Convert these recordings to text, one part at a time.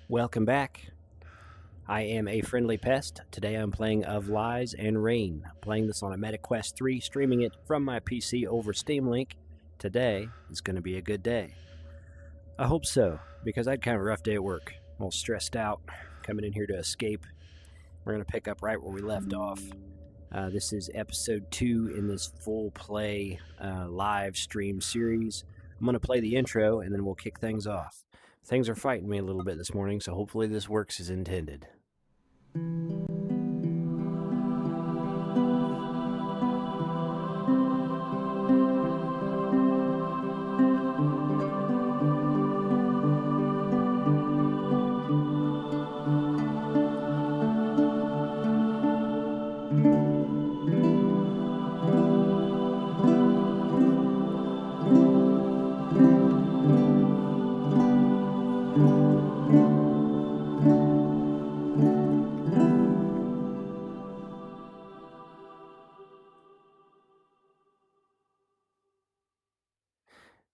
Welcome back. I am aFriendlyPest. Today I'm playing Of Lies and Rain. Playing this on a MetaQuest 3, streaming it from my PC over Steam Link. Today is going to be a good day. I hope so, because I had kind of a rough day at work. I'm all stressed out, coming in here to escape. We're going to pick up right where we left off. This is episode 2 in this full play live stream series. I'm going to play the intro and then we'll kick things off. Things are fighting me a little bit this morning, so hopefully this works as intended.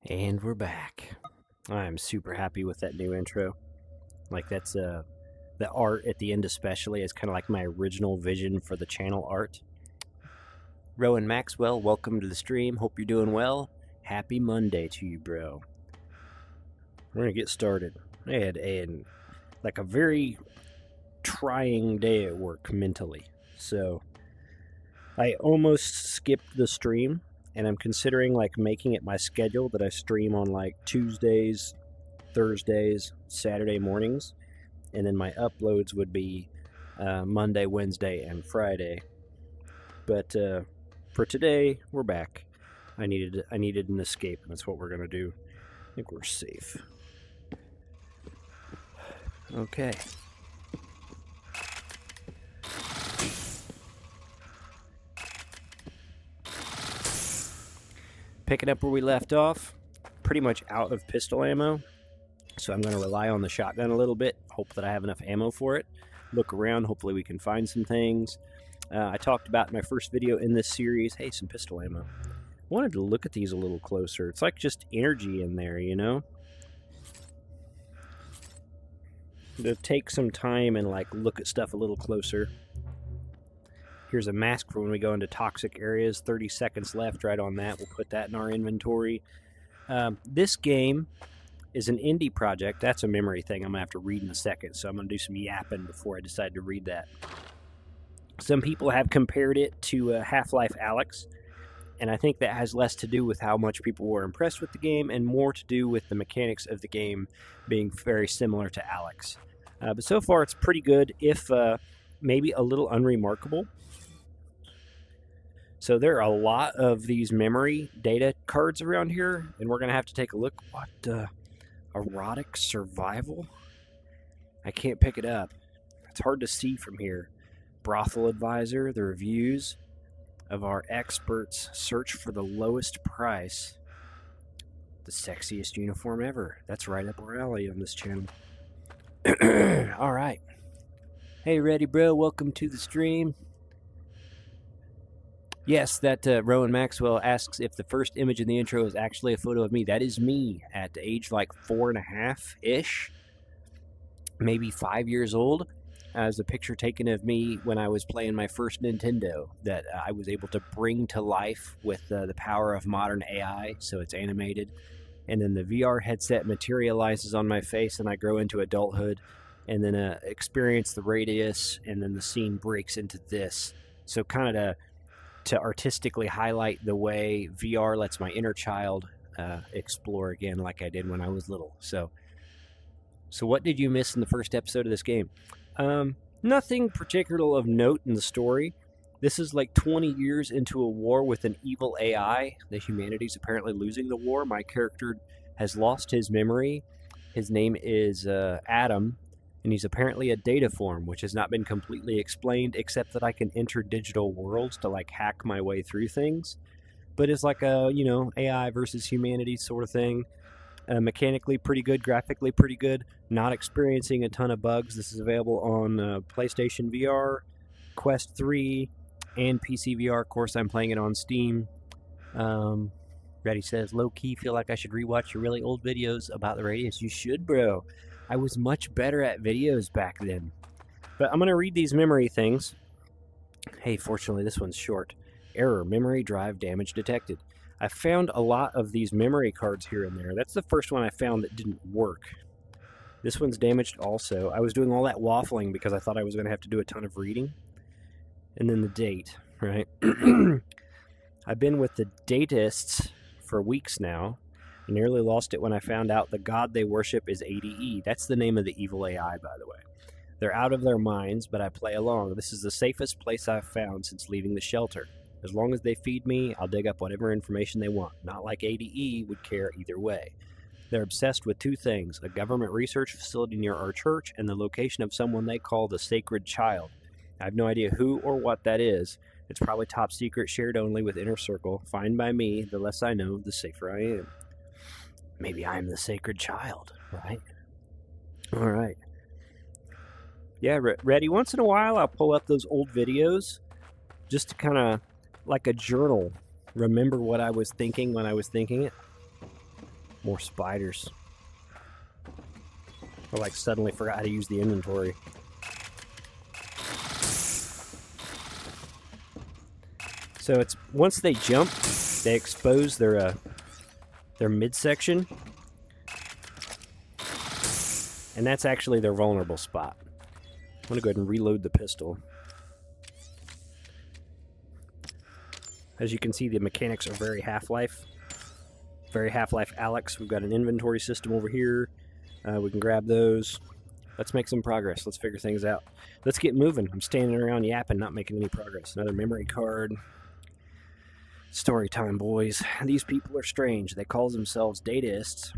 And we're back. I'm super happy with that new intro. Like, that's the art at the end especially is kind of like my original vision for the channel art. Rowan Maxwell, welcome to the stream. Hope you're doing well. Happy Monday to you, bro. We're gonna get started. I had a very trying day at work mentally, so I almost skipped the stream. And I'm considering making it my schedule that I stream on Tuesdays, Thursdays, Saturday mornings, and then my uploads would be Monday, Wednesday, and Friday. But for today, we're back. I needed an escape, and that's what we're gonna do. I think we're safe. Okay. Picking up where we left off, pretty much out of pistol ammo, so I'm going to rely on the shotgun a little bit, hope that I have enough ammo for it, look around, hopefully we can find some things. I talked about in my first video in this series, hey, some pistol ammo. I wanted to look at these a little closer. It's like just energy in there, you know? To take some time and look at stuff a little closer. Here's a mask for when we go into toxic areas. 30 seconds left right on that. We'll put that in our inventory. This game is an indie project. That's a memory thing I'm going to have to read in a second, so I'm going to do some yapping before I decide to read that. Some people have compared it to Half-Life Alyx, and I think that has less to do with how much people were impressed with the game and more to do with the mechanics of the game being very similar to Alyx. But so far it's pretty good, if maybe a little unremarkable. So there are a lot of these memory data cards around here, and we're going to have to take a look. What, erotic survival? I can't pick it up. It's hard to see from here. Brothel advisor, the reviews of our experts search for the lowest price. The sexiest uniform ever. That's right up our alley on this channel. All right. Hey, ready, bro? Welcome to the stream. Yes, that Rowan Maxwell asks if the first image in the intro is actually a photo of me. That is me at age 4.5-ish, maybe 5 years old. As a picture taken of me when I was playing my first Nintendo that I was able to bring to life with the power of modern AI, so it's animated. And then the VR headset materializes on my face and I grow into adulthood, and then experience the radius, and then the scene breaks into this. So kind of to artistically highlight the way VR lets my inner child explore again like I did when I was little. So what did you miss in the first episode of this game? Nothing particular of note in the story. This is 20 years into a war with an evil AI. The humanity's apparently losing the war. My character has lost his memory. His name is Adam, and he's apparently a data form, which has not been completely explained, except that I can enter digital worlds to hack my way through things. But it's a, AI versus humanity sort of thing. Mechanically pretty good, graphically pretty good, not experiencing a ton of bugs. This is available on PlayStation VR, Quest 3, and PC VR. Of course, I'm playing it on Steam. Reddy says, low-key feel like I should rewatch your really old videos about the radius. You should, bro. I was much better at videos back then. But I'm going to read these memory things. Hey, fortunately, this one's short. Error, memory drive damage detected. I found a lot of these memory cards here and there. That's the first one I found that didn't work. This one's damaged also. I was doing all that waffling because I thought I was going to have to do a ton of reading. And then the date, right? I've been with the datists for weeks now. I nearly lost it when I found out the god they worship is ADE. That's the name of the evil AI, by the way. They're out of their minds, but I play along. This is the safest place I've found since leaving the shelter. As long as they feed me, I'll dig up whatever information they want. Not like ADE would care either way. They're obsessed with two things, a government research facility near our church and the location of someone they call the Sacred Child. I have no idea who or what that is. It's probably top secret, shared only with Inner Circle. Fine by me. The less I know, the safer I am. Maybe I'm the Sacred Child, right? All right. Yeah, ready. Once in a while, I'll pull up those old videos just to kind of, like a journal, remember what I was thinking when I was thinking it. More spiders. I like suddenly forgot how to use the inventory. So it's once they jump, they expose their midsection, and that's actually their vulnerable spot. I'm gonna go ahead and reload the pistol. As you can see, the mechanics are very Half-Life. Very Half-Life Alyx. We've got an inventory system over here. We can grab those. Let's make some progress. Let's figure things out. Let's get moving. I'm standing around yapping, not making any progress. Another memory card. Story time, boys. These people are strange. They call themselves dataists.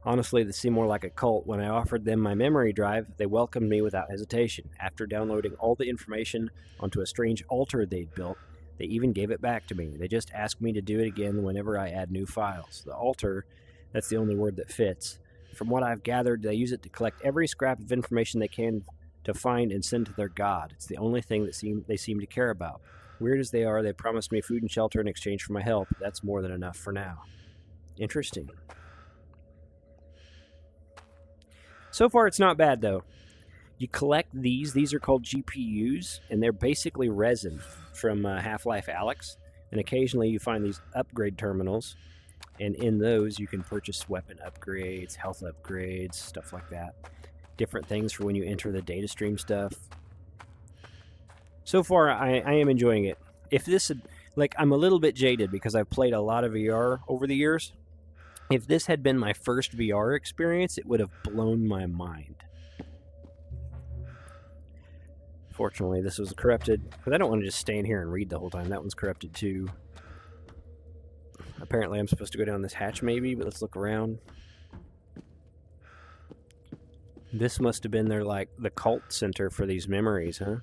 Honestly, they seem more like a cult. When I offered them my memory drive, they welcomed me without hesitation. After downloading all the information onto a strange altar they'd built, they even gave it back to me. They just ask me to do it again whenever I add new files. The altar, that's the only word that fits. From what I've gathered, they use it to collect every scrap of information they can to find and send to their god. It's the only thing that they seem to care about. Weird as they are, they promised me food and shelter in exchange for my help. That's more than enough for now. Interesting. So far, it's not bad, though. You collect these. These are called GPUs, and they're basically resin from Half-Life Alyx. And occasionally you find these upgrade terminals, and in those you can purchase weapon upgrades, health upgrades, stuff like that. Different things for when you enter the data stream stuff. So far, I am enjoying it. If this had, I'm a little bit jaded because I've played a lot of VR over the years. If this had been my first VR experience, it would have blown my mind. Fortunately, this was corrupted, because I don't want to just stay in here and read the whole time. That one's corrupted too. Apparently, I'm supposed to go down this hatch maybe, but let's look around. This must have been the cult center for these memories, huh?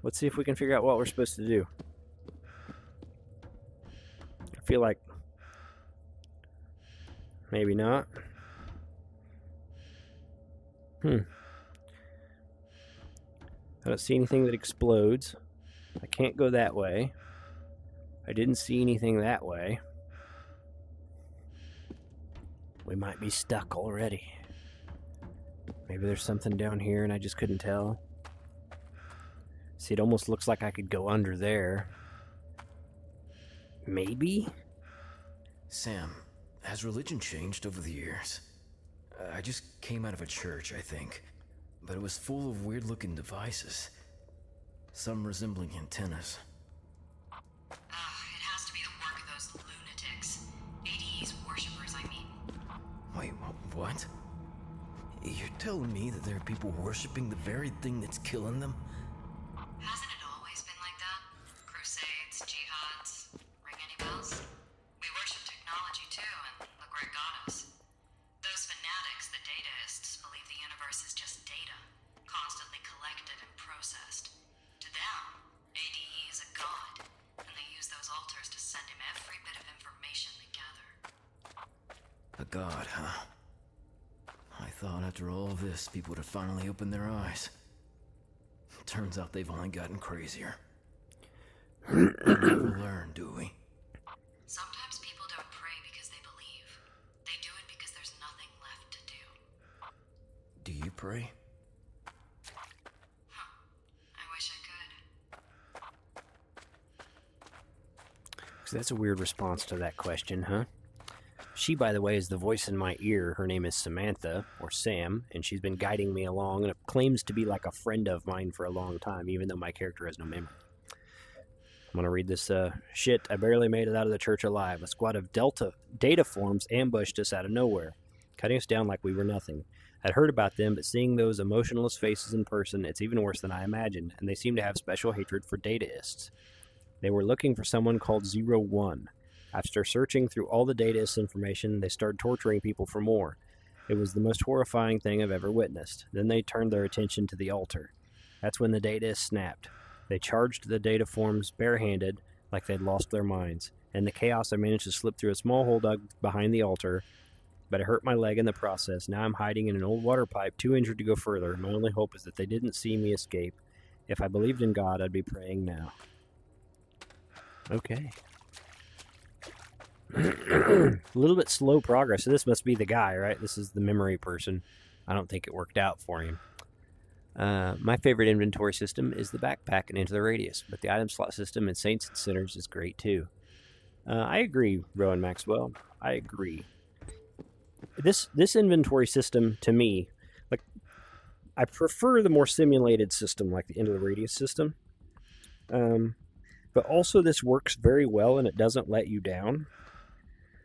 Let's see if we can figure out what we're supposed to do. I feel like maybe not. I don't see anything that explodes. I can't go that way. I didn't see anything that way. We might be stuck already. Maybe there's something down here and I just couldn't tell. See, it almost looks like I could go under there. Maybe? Sam, has religion changed over the years? I just came out of a church, I think. But it was full of weird-looking devices. Some resembling antennas. It has to be the work of those lunatics. ADE's worshippers, I mean. Wait, what? You're telling me that there are people worshipping the very thing that's killing them? Hasn't it always been like that? Crusades, jihads. Ring any bells? We worship technology too, and look where it got us. Those fanatics, the dataists, believe the universe is just data, constantly collected and processed. To them, ADE is a god, and they use those altars to send him every bit of information they gather. A god, huh? I thought after all this, people would have finally opened their eyes. Turns out they've only gotten crazier. We never learn, do we? Sometimes people don't pray because they believe. They do it because there's nothing left to do. prey? I wish I could. So that's a weird response to that question, huh? She, by the way, is the voice in my ear. Her name is Samantha, or Sam, and she's been guiding me along and claims to be like a friend of mine for a long time, even though my character has no memory. I'm going to read this shit. I barely made it out of the church alive. A squad of data forms ambushed us out of nowhere, cutting us down like we were nothing. I'd heard about them, but seeing those emotionless faces in person, it's even worse than I imagined, and they seem to have special hatred for dataists. They were looking for someone called 01. After searching through all the dataist information, they started torturing people for more. It was the most horrifying thing I've ever witnessed. Then they turned their attention to the altar. That's when the dataists snapped. They charged the data forms barehanded, like they'd lost their minds. In the chaos, I managed to slip through a small hole dug behind the altar, but it hurt my leg in the process. Now I'm hiding in an old water pipe, too injured to go further. My only hope is that they didn't see me escape. If I believed in God, I'd be praying now. Okay. A little bit slow progress. So this must be the guy, right? This is the memory person. I don't think it worked out for him. My favorite inventory system is the backpack and Into the Radius, but the item slot system in Saints and Sinners is great too. I agree, Rowan Maxwell. I agree. This inventory system, to me, like, I prefer the more simulated system, like the Into the Radius system. But also this works very well and it doesn't let you down.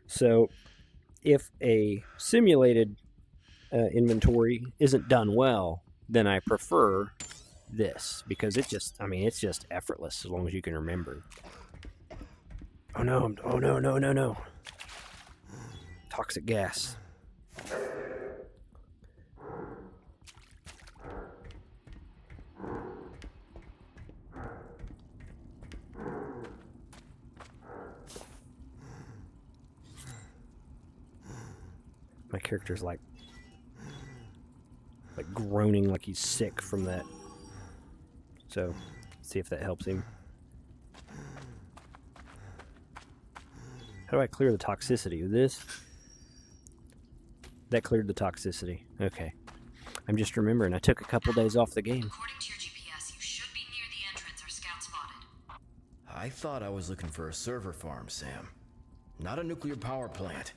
So if a simulated inventory isn't done well, then I prefer this because it's just effortless as long as you can remember. Oh no, no. Toxic gas. My character's like groaning like he's sick from that. So, see if that helps him. How do I clear the toxicity with this? That cleared the toxicity. Okay. I'm just remembering I took a couple days off the game. According to your GPS, you should be near the entrance or scout spotted. I thought I was looking for a server farm, Sam. Not a nuclear power plant.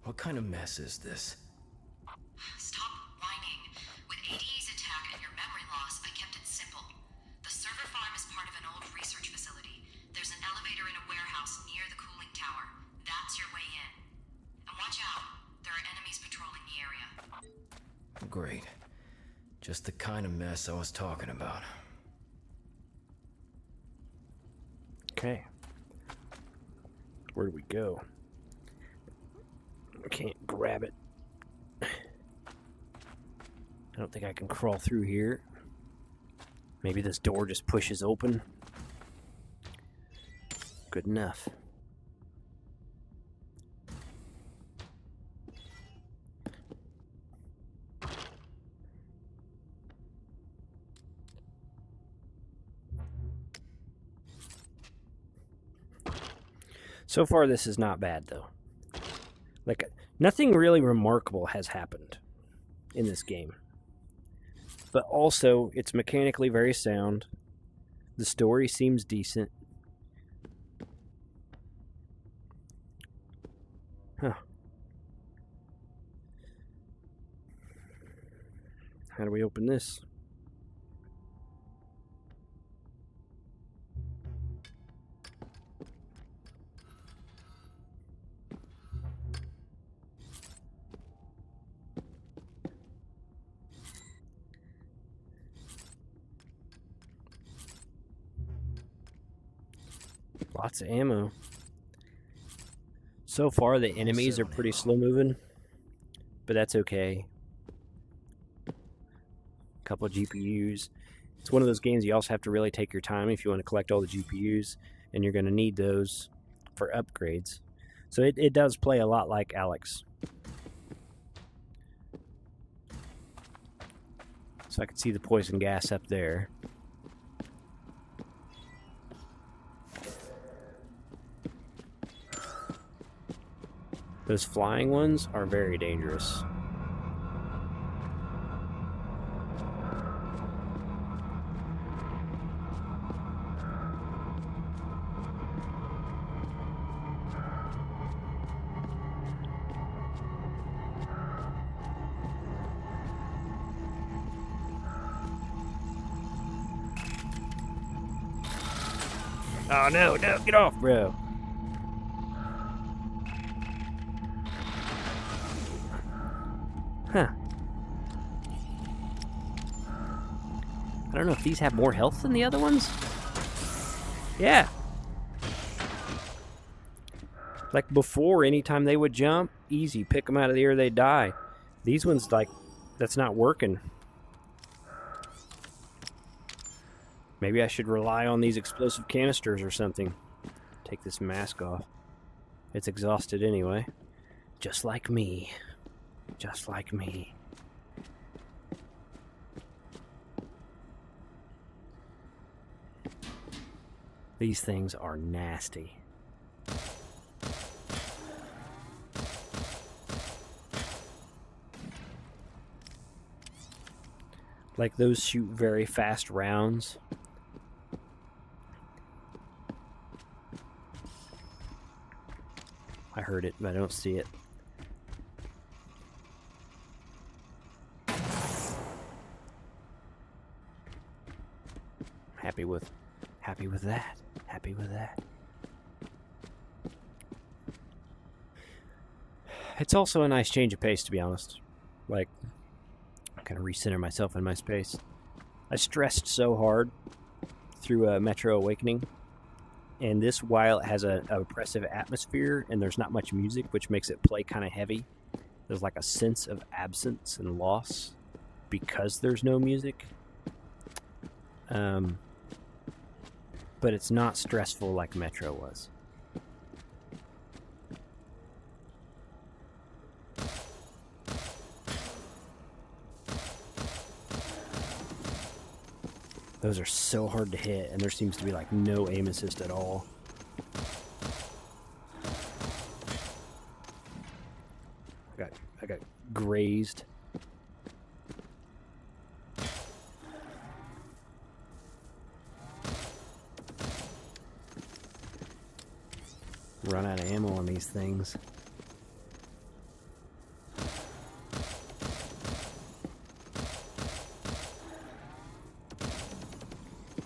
What kind of mess is this? Stop whining. With ADE's attack and your memory loss, I kept it simple. The server farm is part of an old research facility. There's an elevator in a warehouse near the cooling tower. That's your way in. And watch out. There are enemies patrolling the area. Great. Just the kind of mess I was talking about. Okay. Where do we go? I can't grab it. I don't think I can crawl through here. Maybe this door just pushes open. Good enough. So far, this is not bad, though. Like, nothing really remarkable has happened in this game. But also, it's mechanically very sound. The story seems decent. Huh. How do we open this? Lots of ammo. So far, the enemies are pretty slow moving, but that's okay. A couple of GPUs. It's one of those games you also have to really take your time if you want to collect all the GPUs, and you're going to need those for upgrades. So it does play a lot like Alex. So I can see the poison gas up there. Those flying ones are very dangerous. Oh, no, get off, bro. Huh. I don't know if these have more health than the other ones. Yeah. Like before, anytime they would jump, easy, pick them out of the air, they die. These ones, like, that's not working. Maybe I should rely on these explosive canisters or something. Take this mask off. It's exhausted anyway. Just like me. Just like me. These things are nasty. Like, those shoot very fast rounds. I heard it, but I don't see it. Happy with that. Happy with that. It's also a nice change of pace, to be honest. Like, kind of recenter myself in my space. I stressed so hard through Metro Awakening, and this, while it has an oppressive atmosphere and there's not much music, which makes it play kind of heavy, there's like a sense of absence and loss because there's no music. But it's not stressful like Metro was. Those are so hard to hit, and there seems to be like no aim assist at all. I got grazed. Run out of ammo on these things.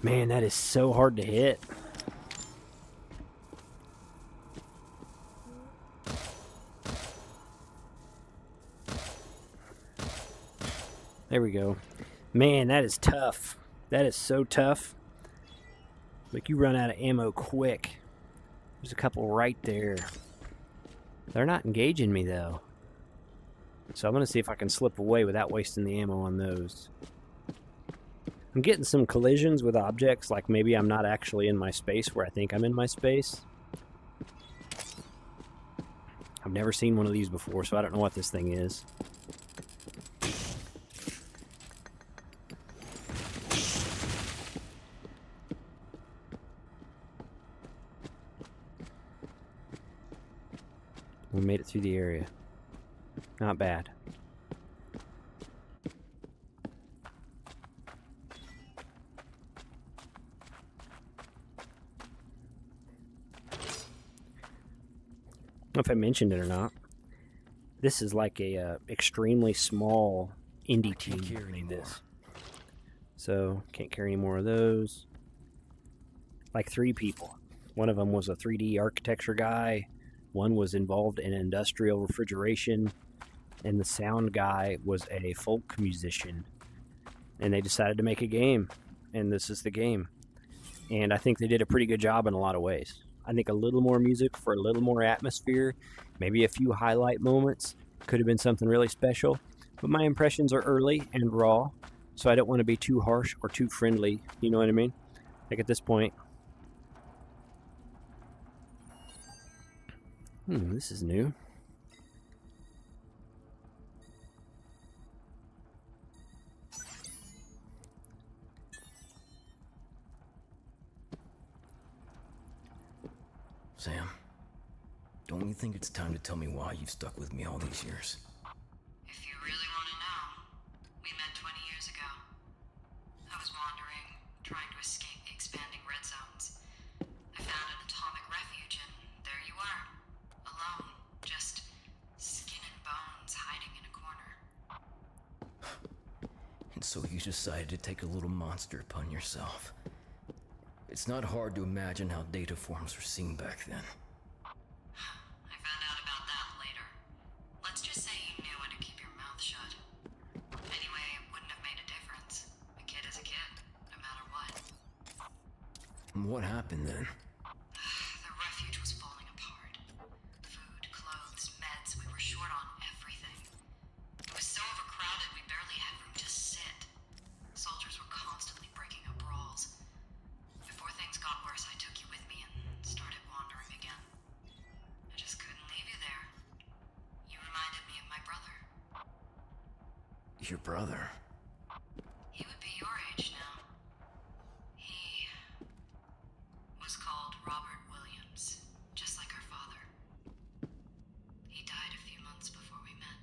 Man, that is so hard to hit. There we go. Man, that is tough. That is so tough. Like, you run out of ammo quick. There's a couple right there. They're not engaging me, though. So I'm going to see if I can slip away without wasting the ammo on those. I'm getting some collisions with objects, like maybe I'm not actually in my space where I think I'm in my space. I've never seen one of these before, so I don't know what this thing is. We made it through the area. Not bad. I don't know if I mentioned it or not. This is like a extremely small indie team that made this. So, can't carry any more of those. Like 3 people. One of them was a 3D architecture guy. One was involved in industrial refrigeration. And the sound guy was a folk musician. And they decided to make a game. And this is the game. And I think they did a pretty good job in a lot of ways. I think a little more music for a little more atmosphere, maybe a few highlight moments, could have been something really special. But my impressions are early and raw, so I don't want to be too harsh or too friendly, you know what I mean? Like at this point. This is new. Sam, don't you think it's time to tell me why you've stuck with me all these years? If you really want to know, we met 20 years ago. I was wandering, trying to escape the expanding red zones. I found an atomic refuge, and there you are. Alone, just skin and bones hiding in a corner. And so you decided to take a little monster upon yourself. It's not hard to imagine how data forms were seen back then. I found out about that later. Let's just say you knew when to keep your mouth shut. Anyway, it wouldn't have made a difference. A kid is a kid, no matter what. What happened then? The refuge was falling apart. Food, clothes, meds, we were short on everything. It was so overcrowded we barely had room to sit. Soldiers were constantly breaking up brawls. Before things got worse, I took you with me and started wandering again. I just couldn't leave you there. You reminded me of my brother. Your brother? He would be your age now. He was called Robert Williams, just like our father. He died a few months before we met.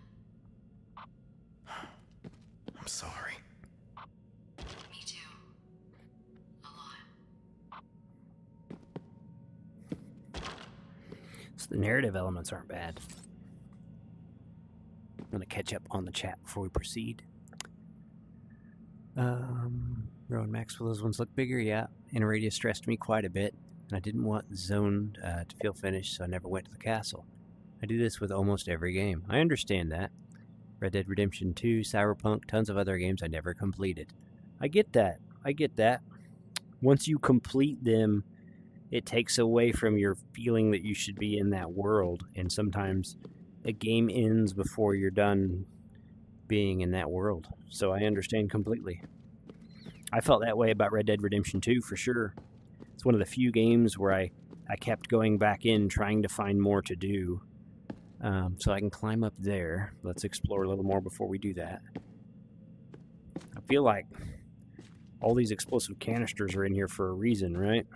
I'm sorry. Me too. A lot. So the narrative elements aren't bad. I'm going to catch up on the chat before we proceed. Rowan Maxwell, those ones look bigger, yeah. Inner radius stressed me quite a bit, and I didn't want the zone to feel finished, so I never went to the castle. I do this with almost every game. I understand that. Red Dead Redemption 2, Cyberpunk, tons of other games I never completed. I get that. Once you complete them, it takes away from your feeling that you should be in that world, and sometimes a game ends before you're done being in that world. So I understand completely. I felt that way about Red Dead Redemption 2 for sure. It's one of the few games where I kept going back in trying to find more to do. So I can climb up there. Let's explore a little more before we do that. I feel like all these explosive canisters are in here for a reason, right?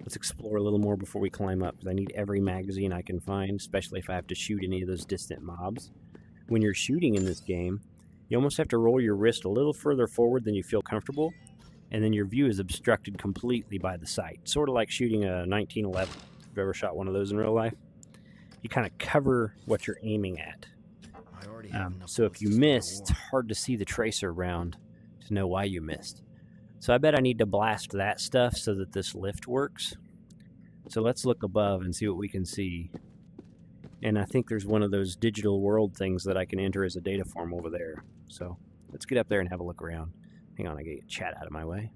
Let's explore a little more before we climb up, because I need every magazine I can find, especially if I have to shoot any of those distant mobs. When you're shooting in this game, you almost have to roll your wrist a little further forward than you feel comfortable, and then your view is obstructed completely by the sight. Sort of like shooting a 1911. If you've ever shot one of those in real life, you kind of cover what you're aiming at. I already have So if you miss, it's hard to see the tracer around to know why you missed. So I bet I need to blast that stuff so that this lift works. So let's look above and see what we can see. And I think there's one of those digital world things that I can enter as a data form over there. So let's get up there and have a look around. Hang on, I get chat out of my way.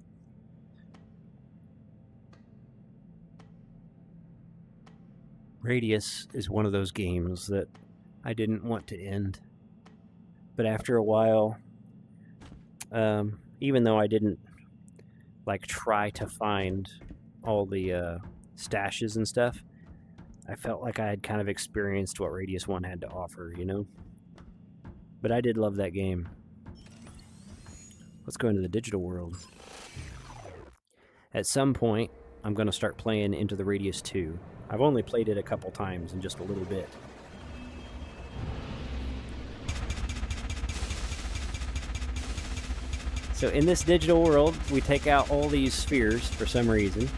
Radius is one of those games that I didn't want to end. But after a while, even though I didn't try to find all the stashes and stuff, I felt like I had kind of experienced what Radius 1 had to offer, you know? But I did love that game. Let's go into the digital world. At some point, I'm going to start playing Into the Radius 2. I've only played it a couple times and just a little bit. So in this digital world, we take out all these spheres for some reason.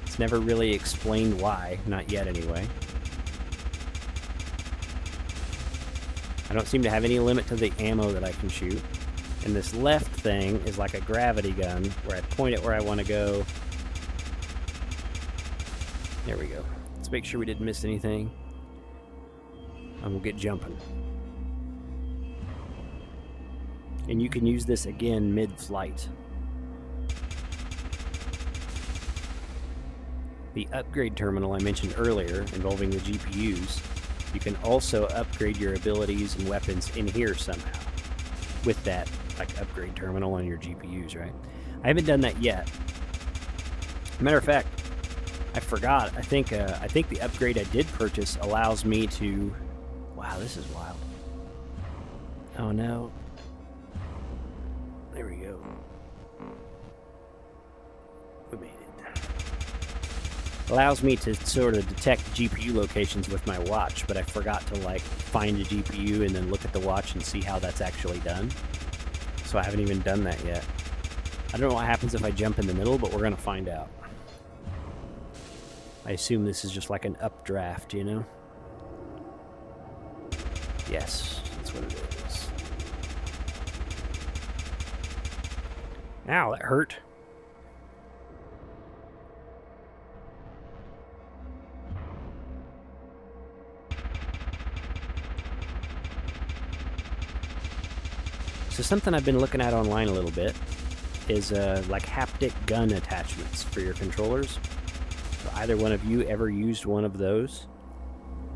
It's never really explained why, not yet anyway. I don't seem to have any limit to the ammo that I can shoot. And this left thing is like a gravity gun, where I point it where I want to go. There we go. Let's make sure we didn't miss anything. And we'll get jumping. And you can use this again mid-flight. The upgrade terminal I mentioned earlier, involving the GPUs, you can also upgrade your abilities and weapons in here somehow. With that, upgrade terminal on your GPUs, right? I haven't done that yet. Matter of fact, I forgot. I think the upgrade I did purchase allows me to... Wow, this is wild. Oh no. There we go. We made it. Allows me to sort of detect GPU locations with my watch, but I forgot to find a GPU and then look at the watch and see how that's actually done. So I haven't even done that yet. I don't know what happens if I jump in the middle, but we're going to find out. I assume this is just like an updraft, you know? Yes, that's what it is. Ow, that hurt. So something I've been looking at online a little bit is like haptic gun attachments for your controllers. So either one of you ever used one of those?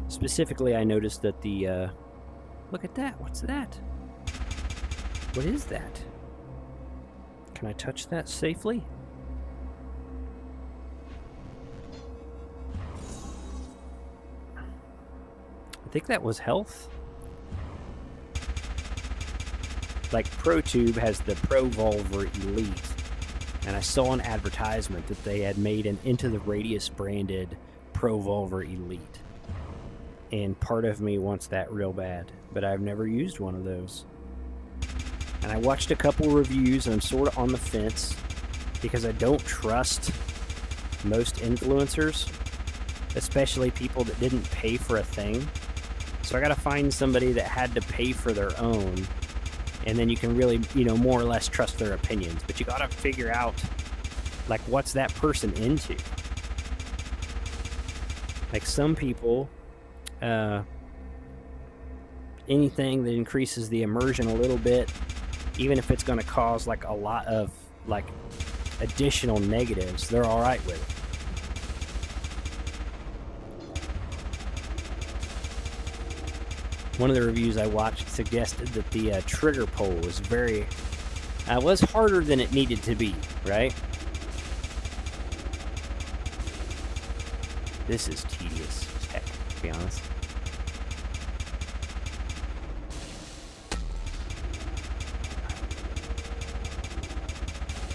Specifically, I noticed that the... look at that. What's that? What is that? Can I touch that safely? I think that was health. Like ProTube has the ProVolver Elite, and I saw an advertisement that they had made an Into the Radius branded ProVolver Elite. And part of me wants that real bad, but I've never used one of those. And I watched a couple reviews, and I'm sort of on the fence because I don't trust most influencers, especially people that didn't pay for a thing. So I gotta find somebody that had to pay for their own, and then you can really, more or less trust their opinions. But you gotta figure out, like, what's that person into? Like, some people, anything that increases the immersion a little bit, even if it's going to cause like a lot of like additional negatives, they're all right with it. One of the reviews I watched suggested that the trigger pull was was harder than it needed to be, right? This is tedious as heck, to be honest.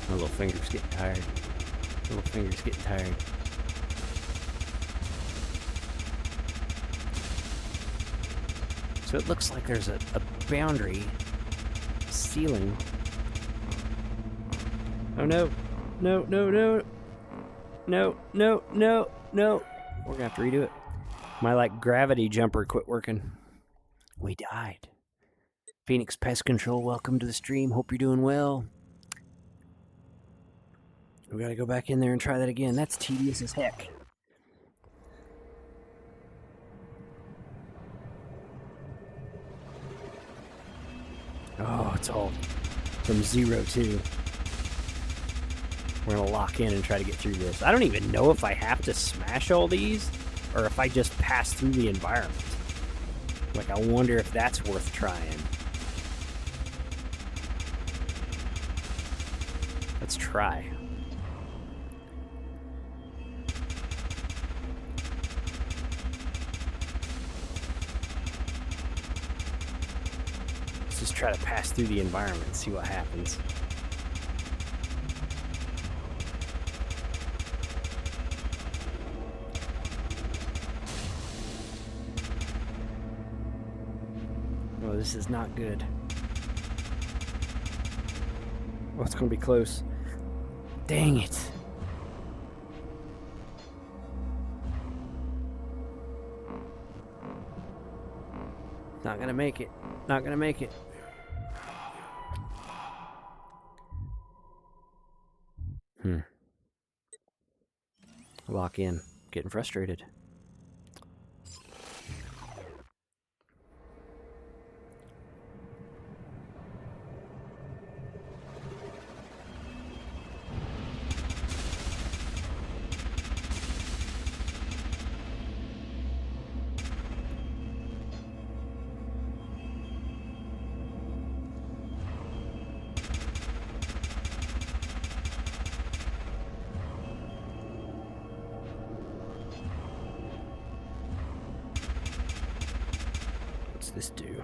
My little finger's getting tired. So it looks like there's a boundary ceiling. Oh no. No. We're gonna have to redo it. My like gravity jumper quit working. We died. Phoenix Pest Control, welcome to the stream. Hope you're doing well. We gotta go back in there and try that again. That's tedious as heck. Oh, it's all from 0 to. We're gonna lock in and try to get through this. I don't even know if I have to smash all these or if I just pass through the environment. Like, I wonder if that's worth trying. Let's try. Let's just try to pass through the environment and see what happens. Oh, this is not good. Oh, it's gonna be close. Dang it. Not gonna make it. Not gonna make it. Lock in. Getting frustrated. This do?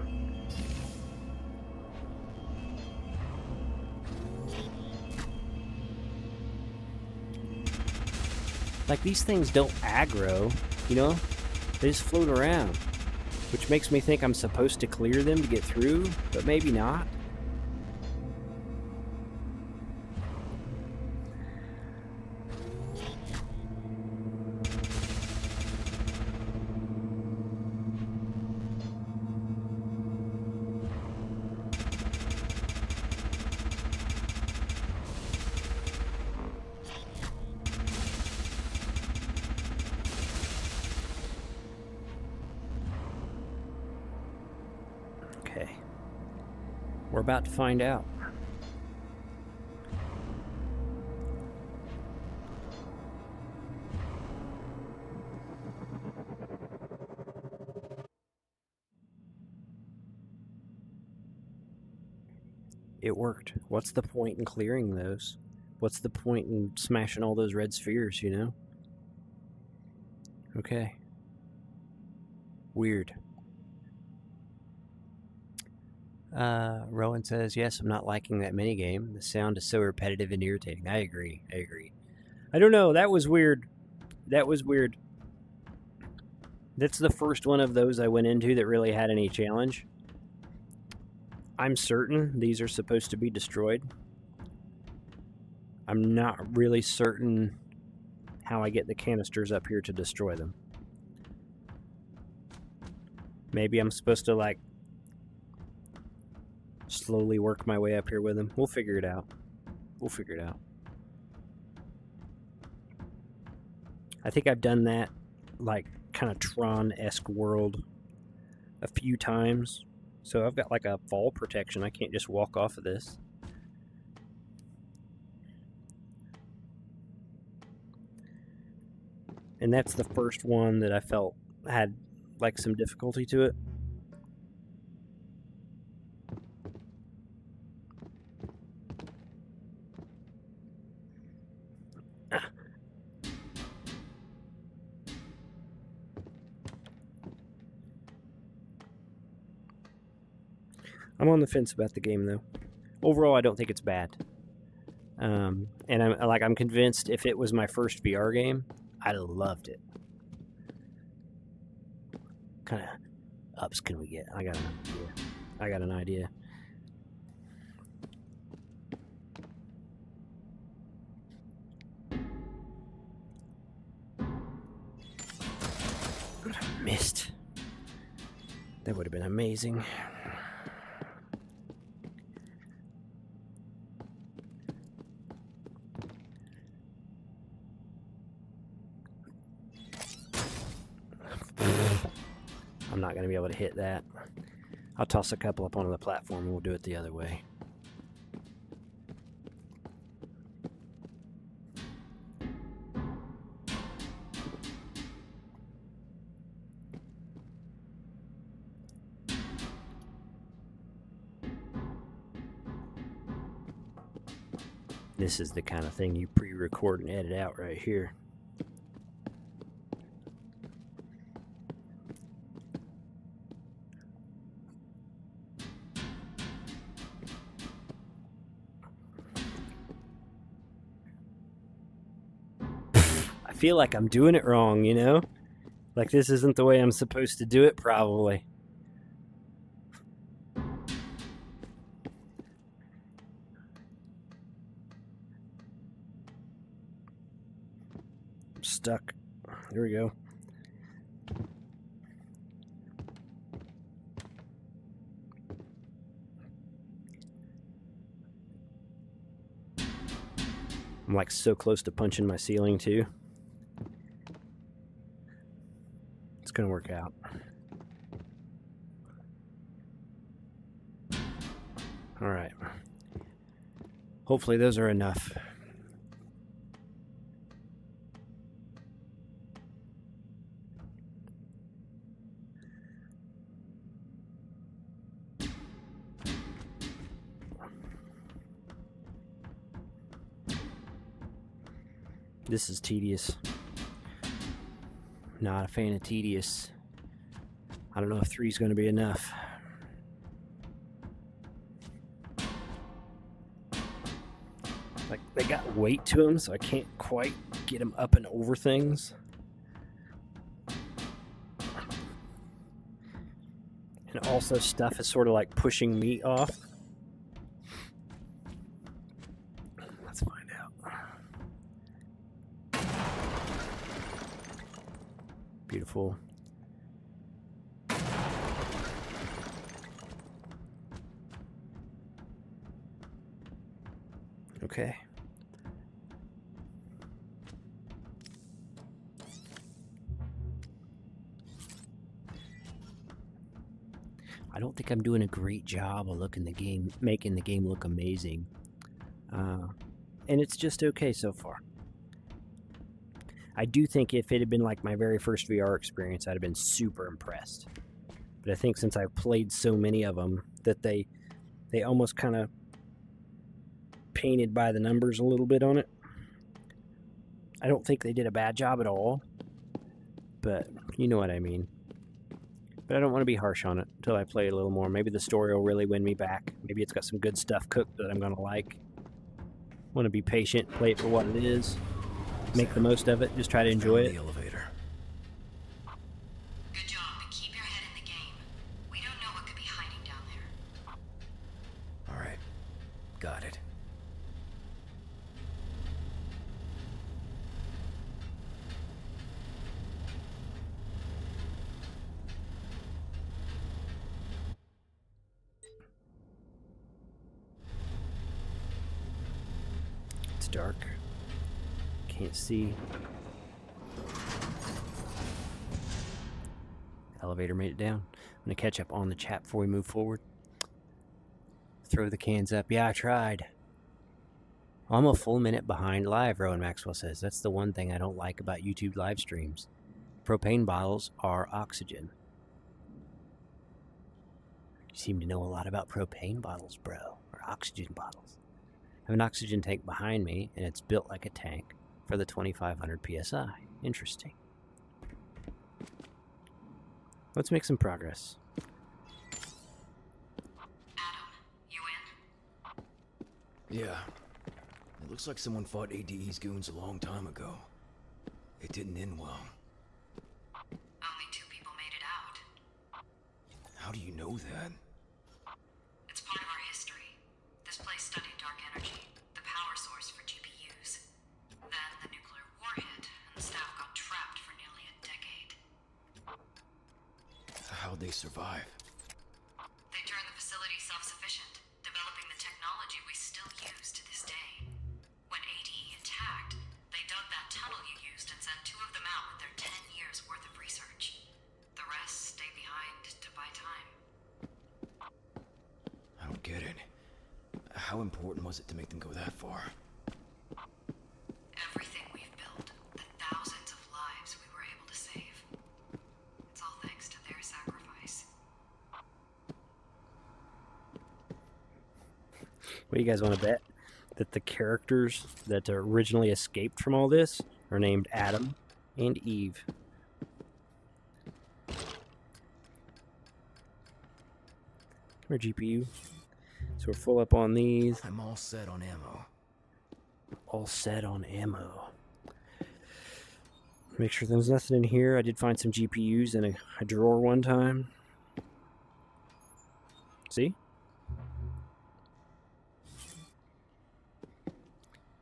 Like, these things don't aggro, you know? They just float around, which makes me think I'm supposed to clear them to get through, but maybe not. We're about to find out. It worked. What's the point in clearing those? What's the point in smashing all those red spheres, you know? Okay. Weird. Rowan says, yes, I'm not liking that minigame. The sound is so repetitive and irritating. I agree. I don't know. That was weird. That's the first one of those I went into that really had any challenge. I'm certain these are supposed to be destroyed. I'm not really certain how I get the canisters up here to destroy them. Maybe I'm supposed to, like, slowly work my way up here with them. We'll figure it out. I think I've done that, like, kind of Tron-esque world a few times. So I've got, like, a fall protection. I can't just walk off of this. And that's the first one that I felt had, like, some difficulty to it. I'm on the fence about the game, though. Overall, I don't think it's bad. And I'm convinced if it was my first VR game, I'd have loved it. Kind of ups can we get? I got an idea. Missed. That would have been amazing. I'm not going to be able to hit that. I'll toss a couple up onto the platform and we'll do it the other way. This is the kind of thing you pre-record and edit out right here. I feel like I'm doing it wrong, you know? Like this isn't the way I'm supposed to do it, probably. I'm stuck. Here we go. I'm like so close to punching my ceiling too. It's gonna work out. All right. Hopefully those are enough. This is tedious. Not a fan of tedious. I don't know if 3 is going to be enough. Like, they got weight to them, so I can't quite get them up and over things. And also stuff is sort of like pushing me off. Let's find out. Beautiful. Okay. I don't think I'm doing a great job of making the game look amazing. And it's just okay so far. I do think if it had been like my very first VR experience, I'd have been super impressed. But I think since I've played so many of them that they almost kind of painted by the numbers a little bit on it. I don't think they did a bad job at all, but you know what I mean. But I don't want to be harsh on it until I play it a little more. Maybe the story will really win me back. Maybe it's got some good stuff cooked that I'm going to like. Want to be patient, play it for what it is, make the most of it, just try to enjoy it. The elevator. Good job, but keep your head in the game. We don't know what could be hiding down there. All right, got it. It's dark. Can't see. Elevator made it down. I'm going to catch up on the chat before we move forward. Throw the cans up. Yeah, I tried. I'm a full minute behind live, Rowan Maxwell says. That's the one thing I don't like about YouTube live streams. Propane bottles are oxygen. You seem to know a lot about propane bottles, bro. Or oxygen bottles. I have an oxygen tank behind me, and it's built like a tank for the 2500 PSI. Interesting. Let's make some progress. Adam, you in? Yeah. It looks like someone fought ADE's goons a long time ago. It didn't end well. Only 2 people made it out. How do you know that? It's part of our history. This place studied dark energy, the power source for GPUs. Then the nuclear war hit, and the staff got trapped for nearly a decade. How'd they survive? They turned the facility self-sufficient, developing the technology we still use to this day. When ADE attacked, they dug that tunnel you used and sent 2 of them out with their 10 years worth of research. The rest stayed behind to buy time. I don't get it. How important was it to make them go that far? Everything we've built, the thousands of lives we were able to save. It's all thanks to their sacrifice. What do you guys want to bet? That the characters that originally escaped from all this are named Adam and Eve. Come here, GPU. So we're full up on these. I'm all set on ammo. All set on ammo. Make sure there's nothing in here. I did find some GPUs in a drawer one time. See?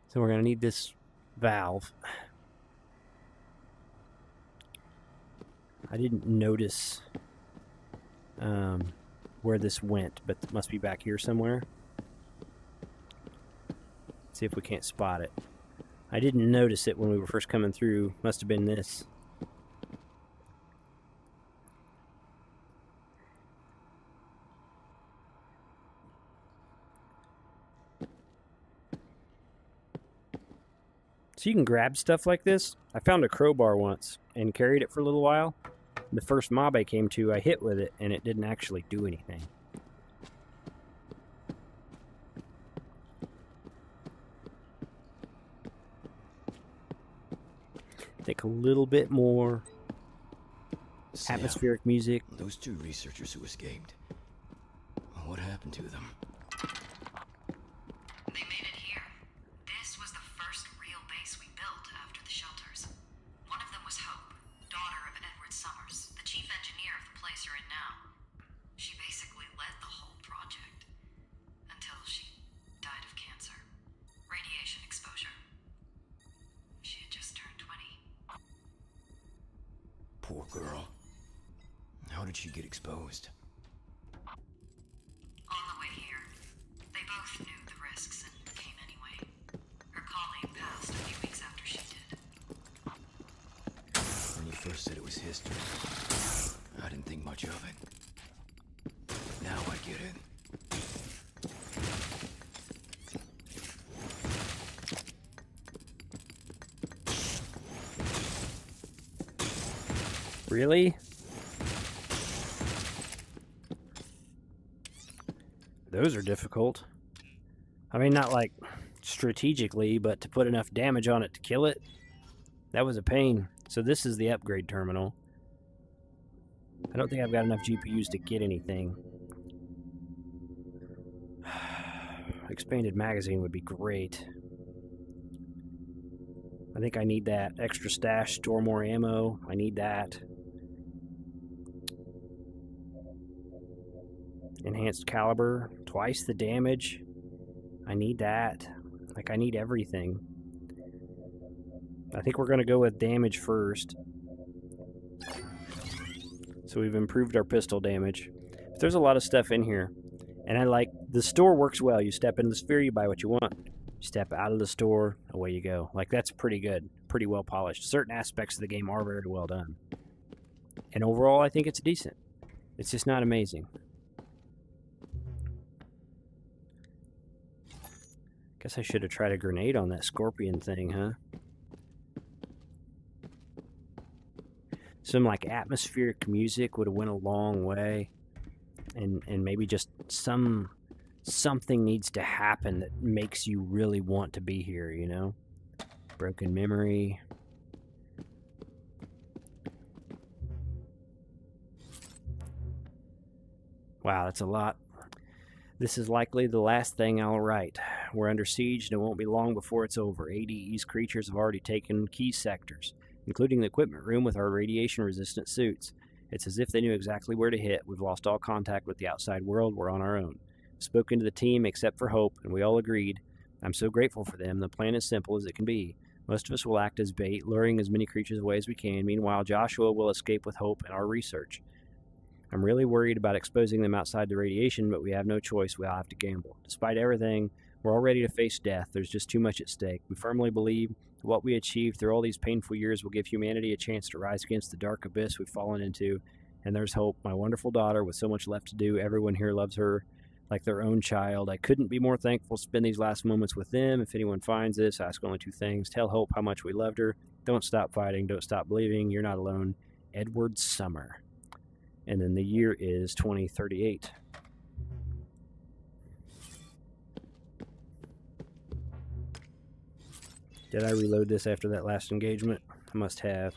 So we're going to need this valve. I didn't notice where this went, but it must be back here somewhere. See if we can't spot it. I didn't notice it when we were first coming through. Must have been this. So you can grab stuff like this. I found a crowbar once and carried it for a little while. The first mob I came to, I hit with it, and it didn't actually do anything. Think a little bit more Sam, atmospheric music. those 2 researchers who escaped. What happened to them? They made it here. This was the first real base we built after the shelters. One of them was Hope, daughter of Edward Summers, the chief engineer of the place you're in now. She basically led the whole project. Until she died of cancer. Radiation exposure. She had just turned 20. Poor girl. How did she get exposed? On the way here, they both knew the risks and came anyway. Her colleague passed a few weeks after she did. When you first said it was history, I didn't think much of it. Really? Those are difficult. I mean, not like strategically, but to put enough damage on it to kill it, that was a pain. So this is the upgrade terminal. I don't think I've got enough GPUs to get anything. Expanded magazine would be great. I think I need that. Extra stash, store more ammo. I need that. Enhanced caliber, twice the damage. I need that. Like, I need everything. I think we're going to go with damage first. So we've improved our pistol damage. But there's a lot of stuff in here. And I like, the store works well. You step into the sphere, you buy what you want. You step out of the store, away you go. Like, that's pretty good. Pretty well polished. Certain aspects of the game are very well done. And overall, I think it's decent. It's just not amazing. Guess I should have tried a grenade on that scorpion thing, huh? Some, like, atmospheric music would have went a long way. And maybe just something needs to happen that makes you really want to be here, you know? Broken memory. Wow, that's a lot. This is likely the last thing I'll write. We're under siege and it won't be long before it's over. ADE's creatures have already taken key sectors, including the equipment room with our radiation-resistant suits. It's as if they knew exactly where to hit. We've lost all contact with the outside world. We're on our own. I've spoken to the team except for Hope, and we all agreed. I'm so grateful for them. The plan is simple as it can be. Most of us will act as bait, luring as many creatures away as we can. Meanwhile, Joshua will escape with Hope and our research. I'm really worried about exposing them outside the radiation, but we have no choice. We'll have to gamble. Despite everything, we're all ready to face death. There's just too much at stake. We firmly believe that what we achieved through all these painful years will give humanity a chance to rise against the dark abyss we've fallen into. And there's Hope, my wonderful daughter with so much left to do. Everyone here loves her like their own child. I couldn't be more thankful to spend these last moments with them. If anyone finds this, ask only two things. Tell Hope how much we loved her. Don't stop fighting. Don't stop believing. You're not alone. Edward Summer. And then the year is 2038. Did I reload this after that last engagement? I must have.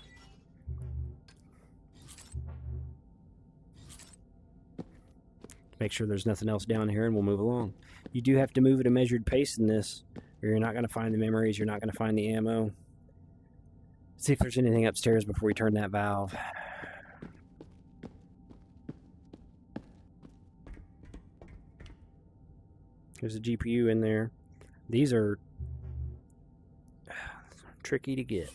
Make sure there's nothing else down here and we'll move along. You do have to move at a measured pace in this, or you're not going to find the memories, you're not going to find the ammo. Let's see if there's anything upstairs before we turn that valve. There's a GPU in there. These are tricky to get.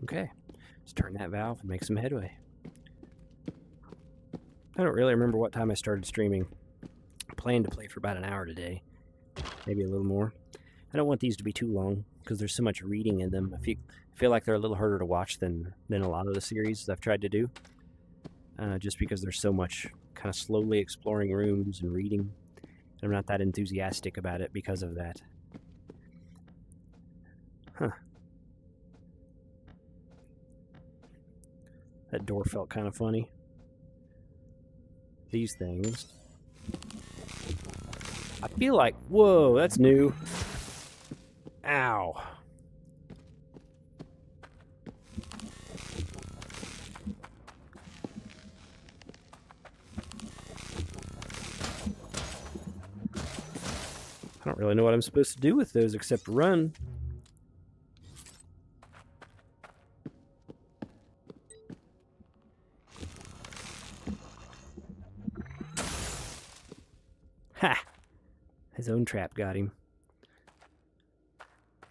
Okay, let's turn that valve and make some headway. I don't really remember what time I started streaming. I plan to play for about an hour today, maybe a little more. I don't want these to be too long because there's so much reading in them. I feel like they're a little harder to watch than a lot of the series I've tried to do, just because there's so much kind of slowly exploring rooms and reading. I'm not that enthusiastic about it because of that. Huh. That door felt kind of funny. These things. I feel like, whoa, that's new. Ow. I don't really know what I'm supposed to do with those except run. Ha! His own trap got him.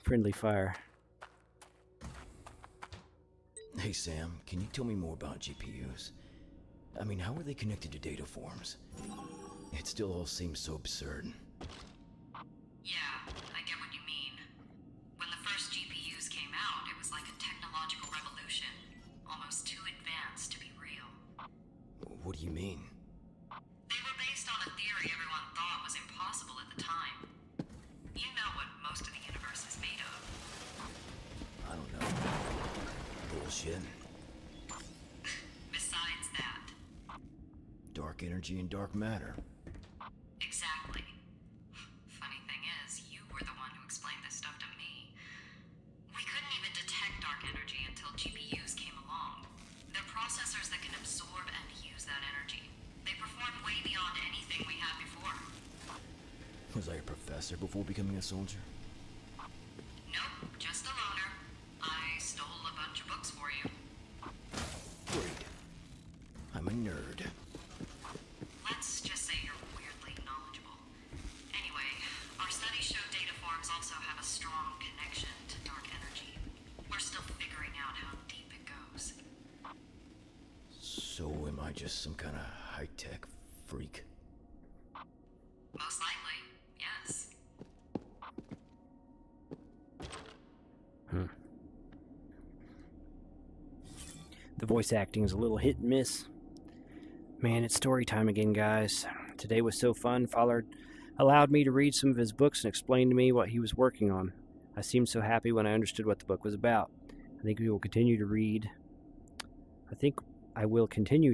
Friendly fire. Hey Sam, can you tell me more about GPUs? I mean, how are they connected to data forms? It still all seems so absurd. Yeah, I get what you mean. When the first GPUs came out, it was like a technological revolution. Almost too advanced to be real. What do you mean? They were dark energy and dark matter. Exactly. Funny thing is, you were the one who explained this stuff to me. We couldn't even detect dark energy until GPUs came along. They're processors that can absorb and use that energy. They perform way beyond anything we had before. Was I a professor before becoming a soldier? Nope, just a loner. I stole a bunch of books for you. Great. I'm a nerd. Let's just say you're weirdly knowledgeable. Anyway, our studies show data forms also have a strong connection to dark energy. We're still figuring out how deep it goes. So am I just some kind of high-tech freak? Most likely, yes. The voice acting is a little hit and miss. Man, it's story time again, guys. Today was so fun. Father allowed me to read some of his books and explain to me what he was working on. I seemed so happy when I understood what the book was about. I think I will continue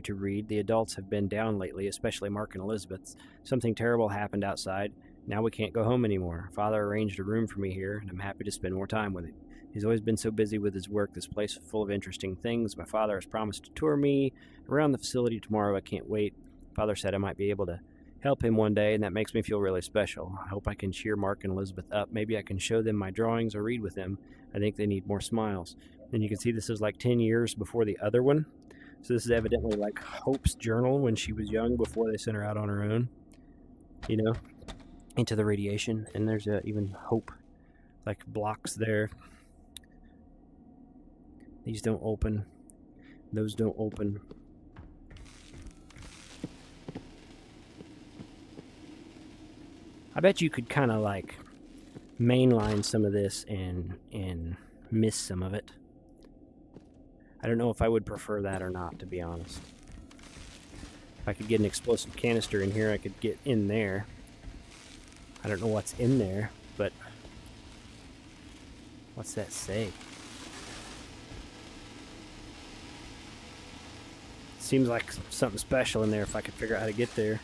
to read. The adults have been down lately, especially Mark and Elizabeth. Something terrible happened outside. Now we can't go home anymore. Father arranged a room for me here, and I'm happy to spend more time with him. He's always been so busy with his work. This place is full of interesting things. My father has promised to tour me around the facility tomorrow. I can't wait. Father said I might be able to help him one day, and that makes me feel really special. I hope I can cheer Mark and Elizabeth up. Maybe I can show them my drawings or read with them. I think they need more smiles. And you can see this is like 10 years before the other one. So this is evidently like Hope's journal when she was young before they sent her out on her own, into the radiation. And there's even Hope, like blocks there. These don't open. Those don't open. I bet you could kind of like mainline some of this and miss some of it. I don't know if I would prefer that or not, to be honest. If I could get an explosive canister in here, I could get in there. I don't know what's in there, but what's that say? Seems like something special in there if I could figure out how to get there.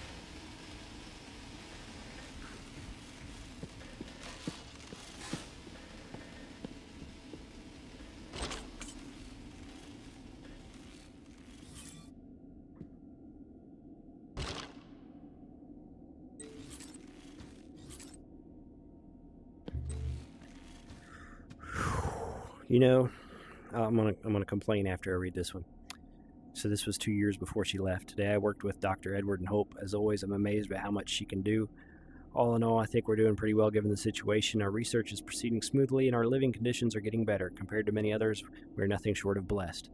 I'm gonna complain after I read this one. So this was 2 years before she left. Today I worked with Dr. Edward and Hope. As always, I'm amazed by how much she can do. All in all, I think we're doing pretty well given the situation. Our research is proceeding smoothly and our living conditions are getting better. Compared to many others, we're nothing short of blessed.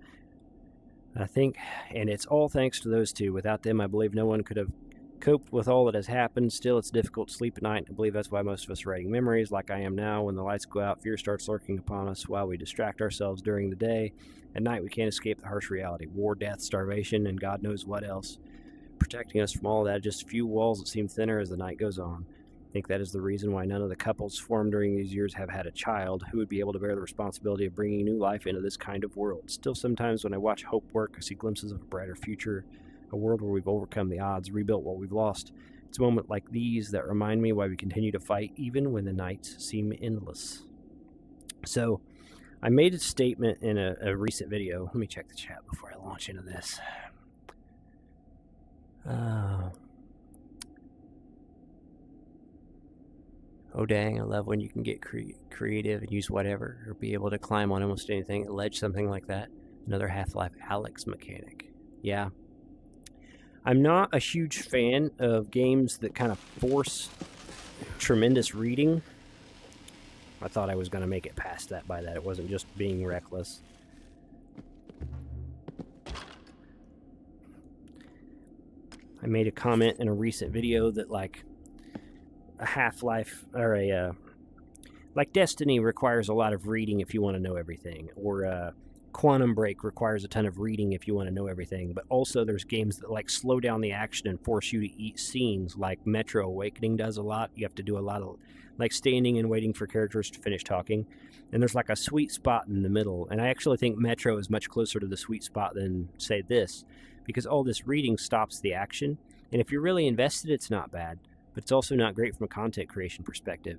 I think, and it's all thanks to those two. Without them, I believe no one could have coped with all that has happened. Still, it's difficult to sleep at night. I believe that's why most of us are writing memories like I am now. When the lights go out, fear starts lurking upon us while we distract ourselves during the day. At night, we can't escape the harsh reality. War, death, starvation, and God knows what else. Protecting us from all that, just a few walls that seem thinner as the night goes on. I think that is the reason why none of the couples formed during these years have had a child who would be able to bear the responsibility of bringing new life into this kind of world. Still, sometimes when I watch Hope work, I see glimpses of a brighter future, a world where we've overcome the odds, rebuilt what we've lost. It's a moment like these that remind me why we continue to fight even when the nights seem endless. So, I made a statement in a recent video. Let me check the chat before I launch into this. Oh dang, I love when you can get creative and use whatever, or be able to climb on almost anything, a ledge, something like that. Another Half-Life Alyx mechanic. Yeah. I'm not a huge fan of games that kind of force tremendous reading. I thought I was going to make it past that by that. It wasn't just being reckless. I made a comment in a recent video that like a Half-Life or like Destiny requires a lot of reading if you want to know everything, or Quantum Break requires a ton of reading if you want to know everything. But also there's games that like slow down the action and force you to eat scenes, like Metro Awakening does a lot. You have to do a lot of like standing and waiting for characters to finish talking, and there's like a sweet spot in the middle. And I actually think Metro is much closer to the sweet spot than say this, because all this reading stops the action. And if you're really invested, it's not bad, but it's also not great from a content creation perspective.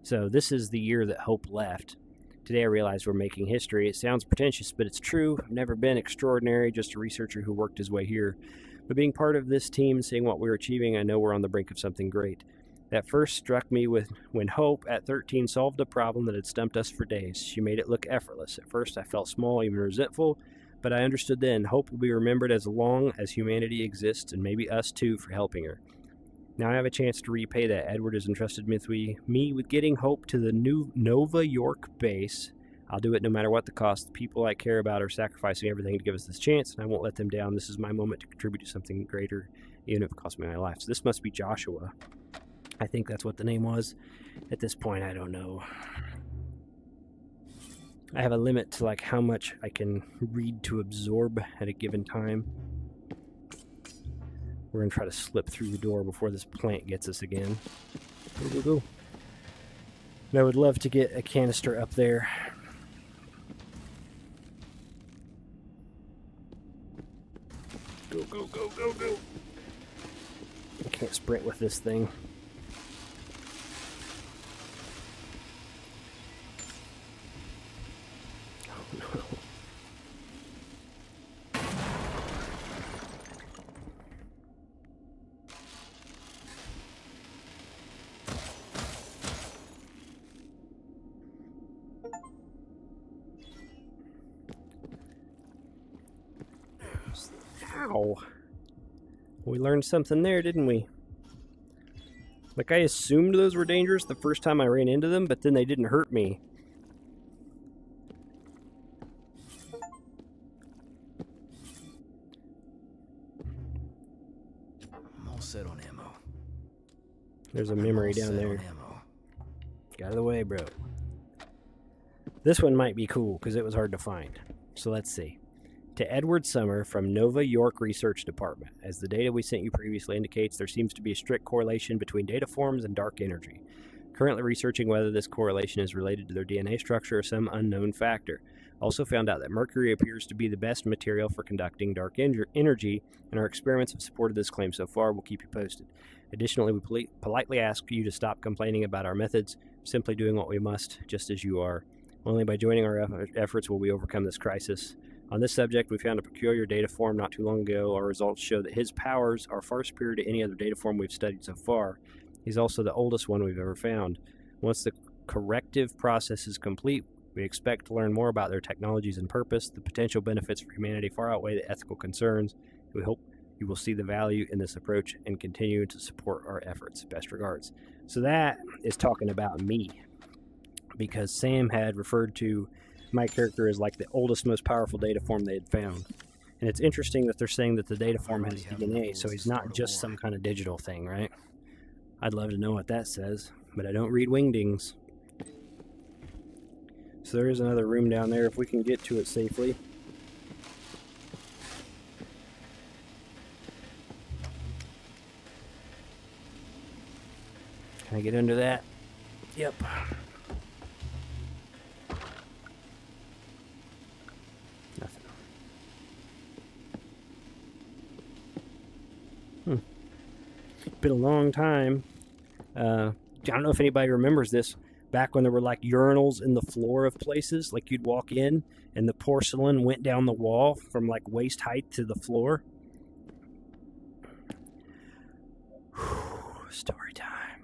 So this is the year that Hope left. Today I realized we're making history. It sounds pretentious, but it's true. I've never been extraordinary, just a researcher who worked his way here. But being part of this team and seeing what we're achieving, I know we're on the brink of something great. That first struck me when Hope, at 13, solved a problem that had stumped us for days. She made it look effortless. At first I felt small, even resentful, but I understood then Hope will be remembered as long as humanity exists, and maybe us too, for helping her. Now I have a chance to repay that. Edward has entrusted me with getting Hope to the new Nova York base. I'll do it no matter what the cost. The people I care about are sacrificing everything to give us this chance, and I won't let them down. This is my moment to contribute to something greater, even if it costs me my life. So this must be Joshua. I think that's what the name was. At this point, I don't know. I have a limit to like how much I can read to absorb at a given time. We're going to try to slip through the door before this plant gets us again. Go. And I would love to get a canister up there. Go. I can't sprint with this thing. Oh no. Ow. We learned something there, didn't we? Like, I assumed those were dangerous the first time I ran into them, but then they didn't hurt me. I'm all set on ammo. There's a memory down there. Get out of the way, bro. This one might be cool, because it was hard to find. So let's see. To Edward Summer from Nova York Research Department. As the data we sent you previously indicates, there seems to be a strict correlation between data forms and dark energy. Currently researching whether this correlation is related to their DNA structure or some unknown factor. Also found out that mercury appears to be the best material for conducting dark energy, and our experiments have supported this claim so far. We'll keep you posted. Additionally, we politely ask you to stop complaining about our methods, simply doing what we must, just as you are. Only by joining our efforts will we overcome this crisis. On this subject, we found a peculiar data form not too long ago. Our results show that his powers are far superior to any other data form we've studied so far. He's also the oldest one we've ever found. Once the corrective process is complete, we expect to learn more about their technologies and purpose. The potential benefits for humanity far outweigh the ethical concerns. We hope you will see the value in this approach and continue to support our efforts. Best regards. So that is talking about me, because Sam had referred to my character as like the oldest, most powerful data form they had found. And it's interesting that they're saying that the data form has DNA, so he's not just some kind of digital thing, right? I'd love to know what that says, but I don't read wingdings. So there is another room down there if we can get to it safely. Can I get under that? Yep. Nothing. Been a long time. I don't know if anybody remembers this. Back when there were like urinals in the floor of places, like you'd walk in and the porcelain went down the wall from like waist height to the floor. Story time.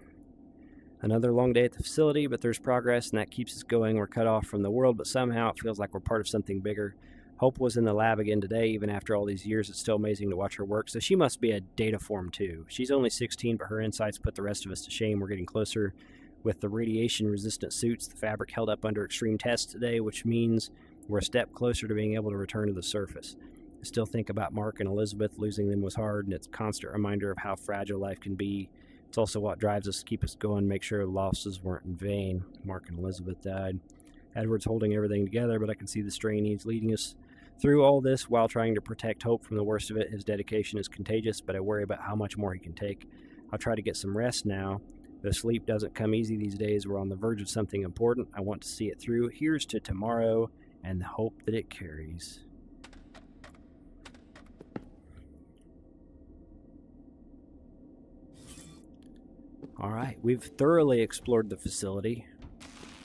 Another long day at the facility, but there's progress and that keeps us going. We're cut off from the world, but somehow it feels like we're part of something bigger. Hope was in the lab again today. Even after all these years, it's still amazing to watch her work. So she must be a data form too. She's only 16, but her insights put the rest of us to shame. We're getting closer with the radiation-resistant suits. The fabric held up under extreme tests today, which means we're a step closer to being able to return to the surface. I still think about Mark and Elizabeth. Losing them was hard, and it's a constant reminder of how fragile life can be. It's also what drives us to keep us going, make sure losses weren't in vain. Mark and Elizabeth died. Edward's holding everything together, but I can see the strain he's leading us through all this while trying to protect Hope from the worst of it. His dedication is contagious, but I worry about how much more he can take. I'll try to get some rest now. Though sleep doesn't come easy these days, we're on the verge of something important. I want to see it through. Here's to tomorrow and the hope that it carries. All right, we've thoroughly explored the facility,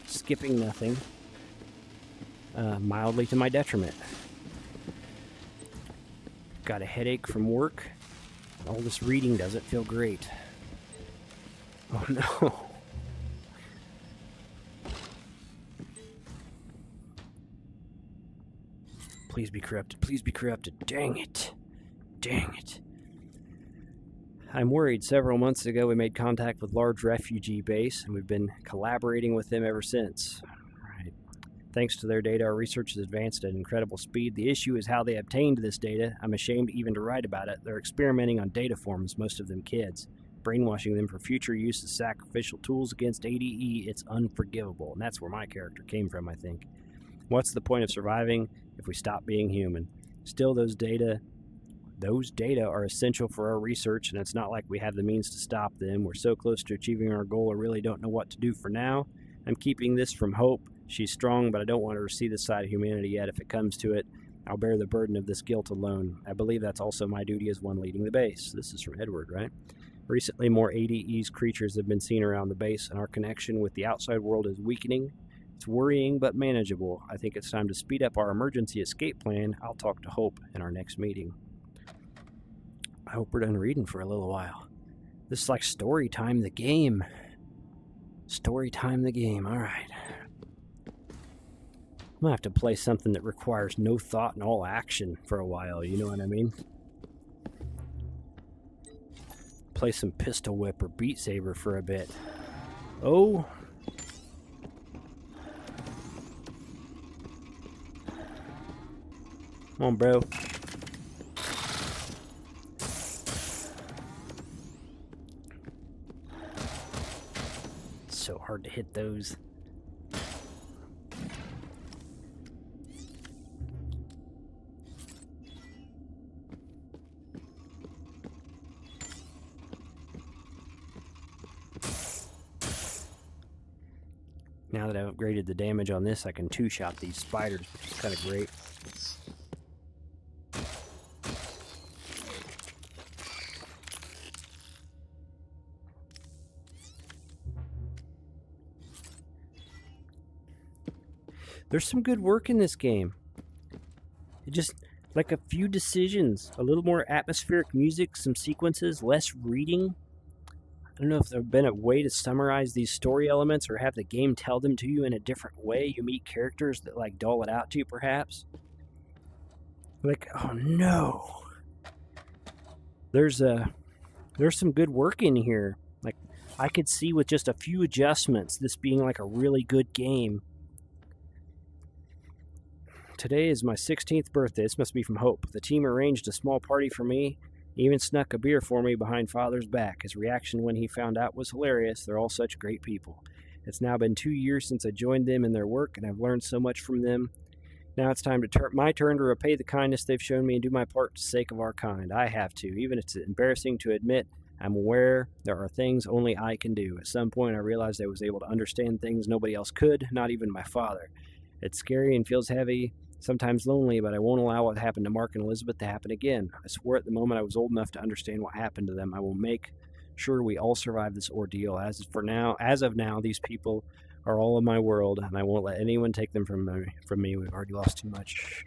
skipping nothing, mildly to my detriment. Got a headache from work. All this reading doesn't feel great. Oh no. Please be corrupted. Please be corrupted. Dang it. Dang it. I'm worried. Several months ago, we made contact with a large refugee base, and we've been collaborating with them ever since. Right. Thanks to their data, our research has advanced at incredible speed. The issue is how they obtained this data. I'm ashamed even to write about it. They're experimenting on data forms, most of them kids, brainwashing them for future use as sacrificial tools against ADE. It's unforgivable, and that's where my character came from, I think. What's the point of surviving if we stop being human? Still, those data are essential for our research, and it's not like we have the means to stop them. We're so close to achieving our goal, I really don't know what to do for now. I'm keeping this from Hope. She's strong, but I don't want her to see this side of humanity yet. If it comes to it, I'll bear the burden of this guilt alone. I believe that's also my duty as one leading the base. This is from Edward, right? Recently, more ADE's creatures have been seen around the base, and our connection with the outside world is weakening. It's worrying, but manageable. I think it's time to speed up our emergency escape plan. I'll talk to Hope in our next meeting. I hope we're done reading for a little while. This is like story time the game. Story time the game, alright. I'm gonna have to play something that requires no thought and all action for a while, you know what I mean? Play some Pistol Whip or Beat Saber for a bit. Oh! Come on, bro. So hard to hit those. Now that I've upgraded the damage on this, I can two-shot these spiders, which is kind of great. There's some good work in this game. It just, like a few decisions, a little more atmospheric music, some sequences, less reading. I don't know if there's been a way to summarize these story elements or have the game tell them to you in a different way. You meet characters that like dull it out to you, perhaps. Like, oh no. There's some good work in here. Like, I could see with just a few adjustments this being like a really good game. Today is my 16th birthday. This must be from Hope. The team arranged a small party for me, even snuck a beer for me behind Father's back. His reaction when he found out was hilarious. They're all such great people. It's now been 2 years since I joined them in their work, and I've learned so much from them. Now it's time to my turn to repay the kindness they've shown me and do my part for the sake of our kind. I have to. Even if it's embarrassing to admit, I'm aware there are things only I can do. At some point, I realized I was able to understand things nobody else could, not even my father. It's scary and feels heavy, sometimes lonely, but I won't allow what happened to Mark and Elizabeth to happen again. I swore at the moment I was old enough to understand what happened to them. I will make sure we all survive this ordeal. As of now, these people are all in my world, and I won't let anyone take them from me. We've already lost too much.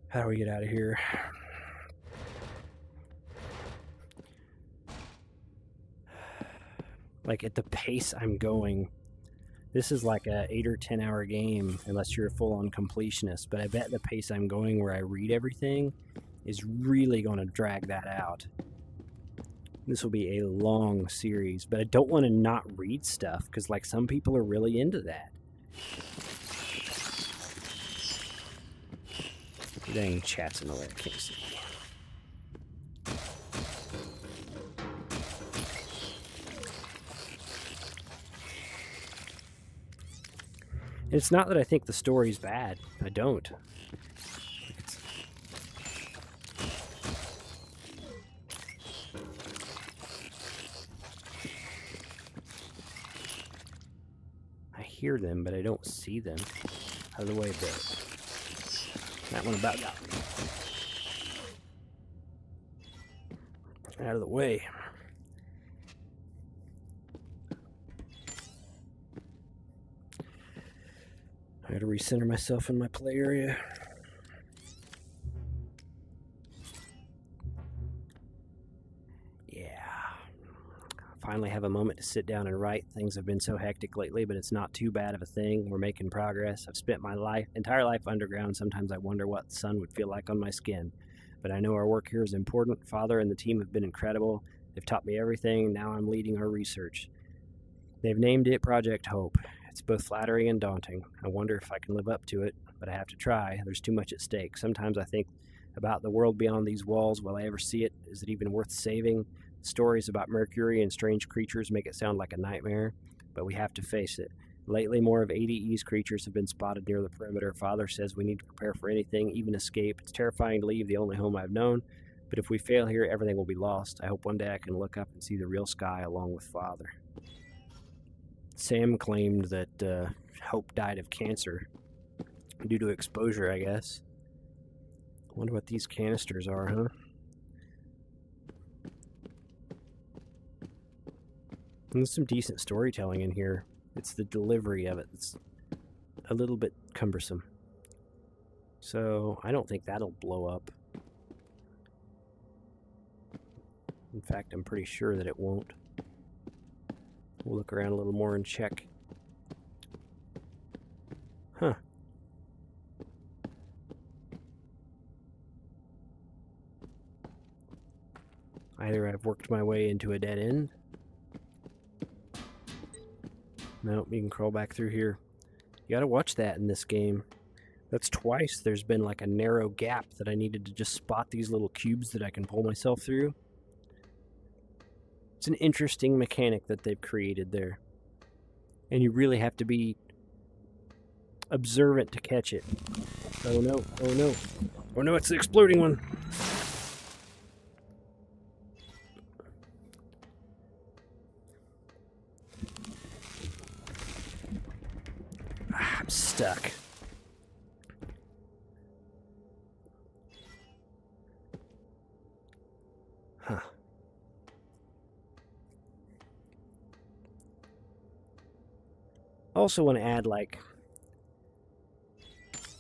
How do we get out of here? Like, at the pace I'm going, this is like a 8 or 10 hour game unless you're a full-on completionist, but I bet the pace I'm going where I read everything is really going to drag that out. This will be a long series, but I don't want to not read stuff because like some people are really into that. Dang, chat's in the way. I can't see. It's not that I think the story's bad. I don't. I hear them, but I don't see them. Out of the way a bit. That one about got me. Out of the way. I gotta recenter myself in my play area. Yeah. Finally have a moment to sit down and write. Things have been so hectic lately, but it's not too bad of a thing. We're making progress. I've spent my entire life underground. Sometimes I wonder what the sun would feel like on my skin. But I know our work here is important. Father and the team have been incredible. They've taught me everything. Now I'm leading our research. They've named it Project Hope. It's both flattering and daunting. I wonder if I can live up to it, but I have to try. There's too much at stake. Sometimes I think about the world beyond these walls. Will I ever see it? Is it even worth saving? Stories about Mercury and strange creatures make it sound like a nightmare, but we have to face it. Lately, more of ADE's creatures have been spotted near the perimeter. Father says we need to prepare for anything, even escape. It's terrifying to leave the only home I've known, but if we fail here, everything will be lost. I hope one day I can look up and see the real sky along with Father. Sam claimed that Hope died of cancer due to exposure, I guess. I wonder what these canisters are, huh? And there's some decent storytelling in here. It's the delivery of it that's a little bit cumbersome. So I don't think that'll blow up. In fact, I'm pretty sure that it won't. We'll look around a little more and check. Huh. Either I've worked my way into a dead end. Nope, you can crawl back through here. You gotta watch that in this game. That's twice there's been like a narrow gap that I needed to just spot these little cubes that I can pull myself through. It's an interesting mechanic that they've created there. And you really have to be observant to catch it. Oh no, oh no. Oh no, it's the exploding one. I'm stuck. Huh. Also want to add, like,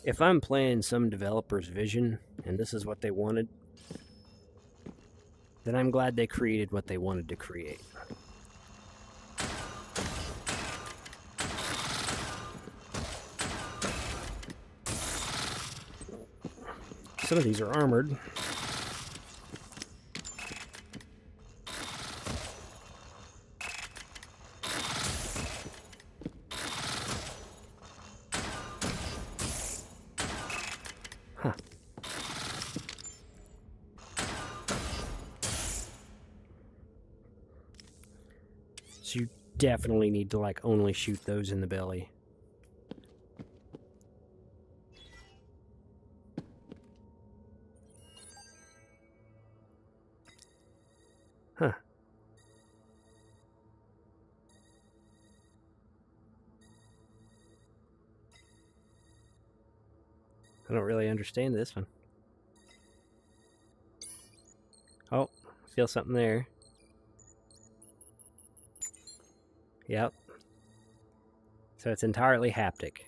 if I'm playing some developer's vision and this is what they wanted, then I'm glad they created what they wanted to create. Some of these are armored. Huh. So you definitely need to, like, only shoot those in the belly. Huh. I don't really understand this one. Oh, feel something there. Yep. So it's entirely haptic.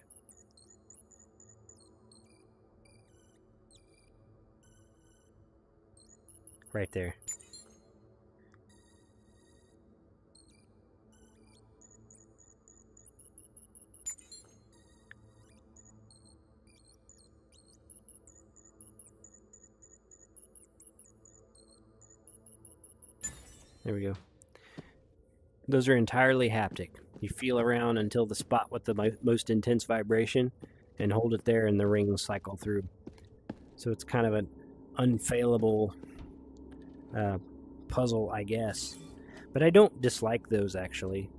Right there. There we go. Those are entirely haptic. You feel around until the spot with the most intense vibration and hold it there and the rings cycle through. So it's kind of an unfailable puzzle, I guess. But I don't dislike those, actually.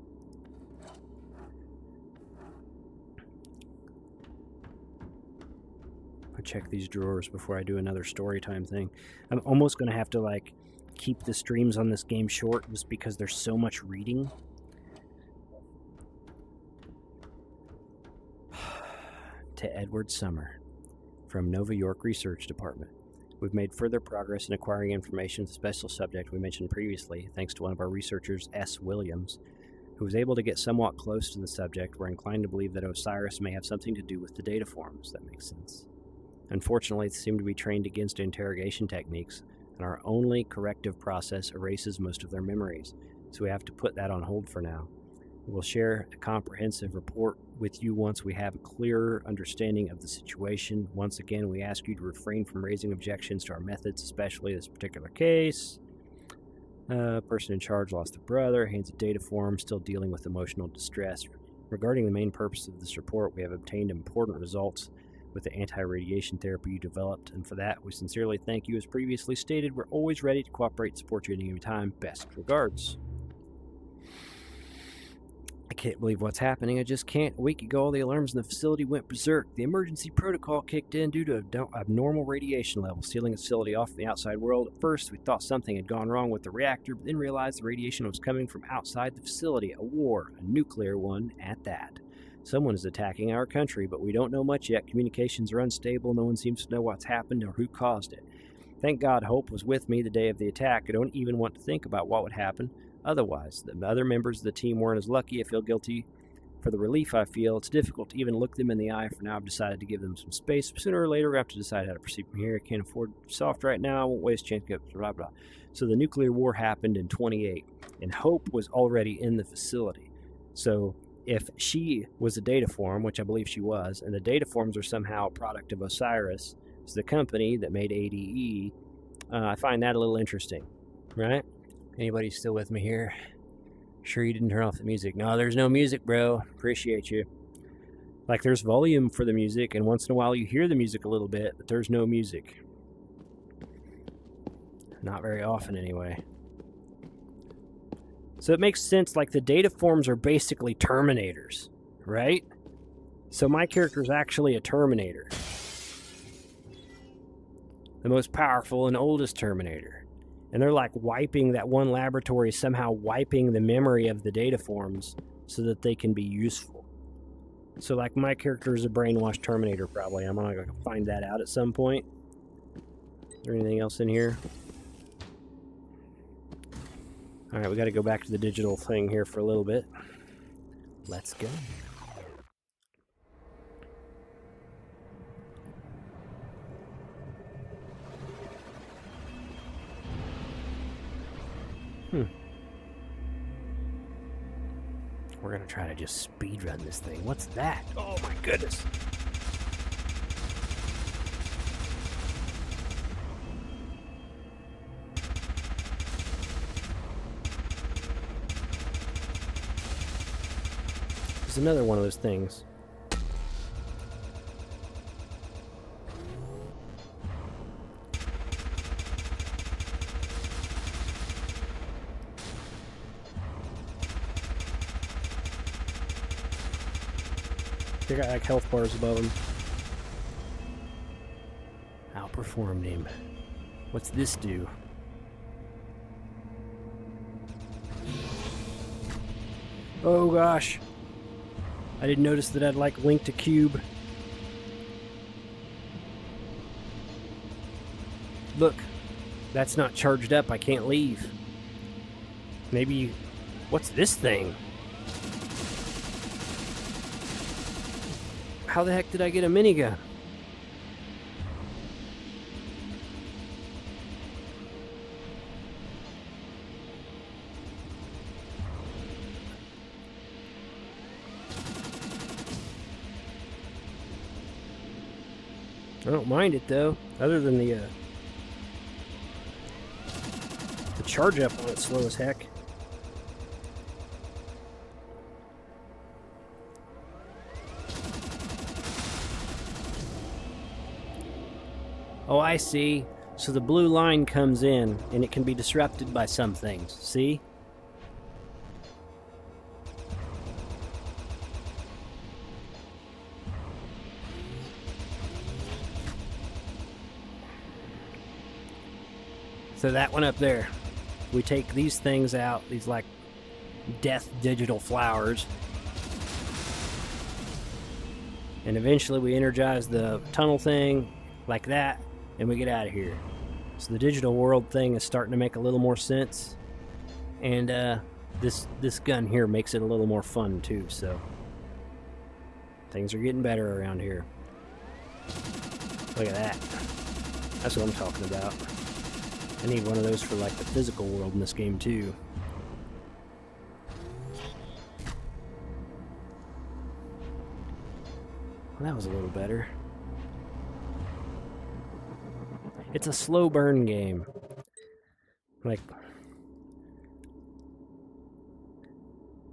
I'll check these drawers before I do another story time thing. I'm almost going to have to, like, keep the streams on this game short just because there's so much reading. To Edward Summer from Nova York Research Department. We've made further progress in acquiring information with the special subject we mentioned previously, thanks to one of our researchers, S. Williams, who was able to get somewhat close to the subject, were inclined to believe that Osiris may have something to do with the data forms. That makes sense. Unfortunately, they seem to be trained against interrogation techniques, and our only corrective process erases most of their memories, so we have to put that on hold for now. We'll share a comprehensive report with you once we have a clearer understanding of the situation. Once again, we ask you to refrain from raising objections to our methods, especially this particular case. Person in charge lost a brother, hands a data form, still dealing with emotional distress. Regarding the main purpose of this report, we have obtained important results with the anti-radiation therapy you developed, and for that, we sincerely thank you. As previously stated, we're always ready to cooperate and support you at any time. Best regards. I can't believe what's happening. I just can't. A week ago, all the alarms in the facility went berserk. The emergency protocol kicked in due to abnormal radiation levels, sealing the facility off from the outside world. At first, we thought something had gone wrong with the reactor, but then realized the radiation was coming from outside the facility. A war, a nuclear one at that. Someone is attacking our country, but we don't know much yet. Communications are unstable. No one seems to know what's happened or who caused it. Thank God Hope was with me the day of the attack. I don't even want to think about what would happen otherwise. The other members of the team weren't as lucky. I feel guilty for the relief I feel. It's difficult to even look them in the eye. For now, I've decided to give them some space. Sooner or later, we have to decide how to proceed from here. I can't afford soft right now. I won't waste chance to get blah, blah. So the nuclear war happened in 28, and Hope was already in the facility. So if she was a data form, which I believe she was, and the data forms are somehow a product of Osiris, it's the company that made ADE, I find that a little interesting, right? Anybody still with me here? Sure you didn't turn off the music? No, there's no music, bro. Appreciate you. Like, there's volume for the music, and once in a while you hear the music a little bit, but there's no music. Not very often, anyway. So it makes sense, like, the data forms are basically Terminators, right? So my character is actually a Terminator. The most powerful and oldest Terminator. And they're like wiping that one laboratory, somehow wiping the memory of the data forms so that they can be useful. So like my character is a brainwashed Terminator probably. I'm gonna find that out at some point. Is there anything else in here? Alright, we gotta go back to the digital thing here for a little bit. Let's go. We're gonna try to just speedrun this thing. What's that? Oh my goodness. It's another one of those things. They got like health bars above him. Outperformed him. What's this do? Oh gosh. I didn't notice that I'd like linked a cube. Look, that's not charged up. I can't leave. Maybe. What's this thing? How the heck did I get a minigun? I don't mind it though, other than the charge up on it's slow as heck. Oh, I see. So the blue line comes in, and it can be disrupted by some things. See? So that one up there. We take these things out, these like death digital flowers. And eventually we energize the tunnel thing like that. And we get out of here. So the digital world thing is starting to make a little more sense. And this gun here makes it a little more fun too, so things are getting better around here. Look at that. That's what I'm talking about. I need one of those for like the physical world in this game too. Well, that was a little better. It's a slow burn game. Like,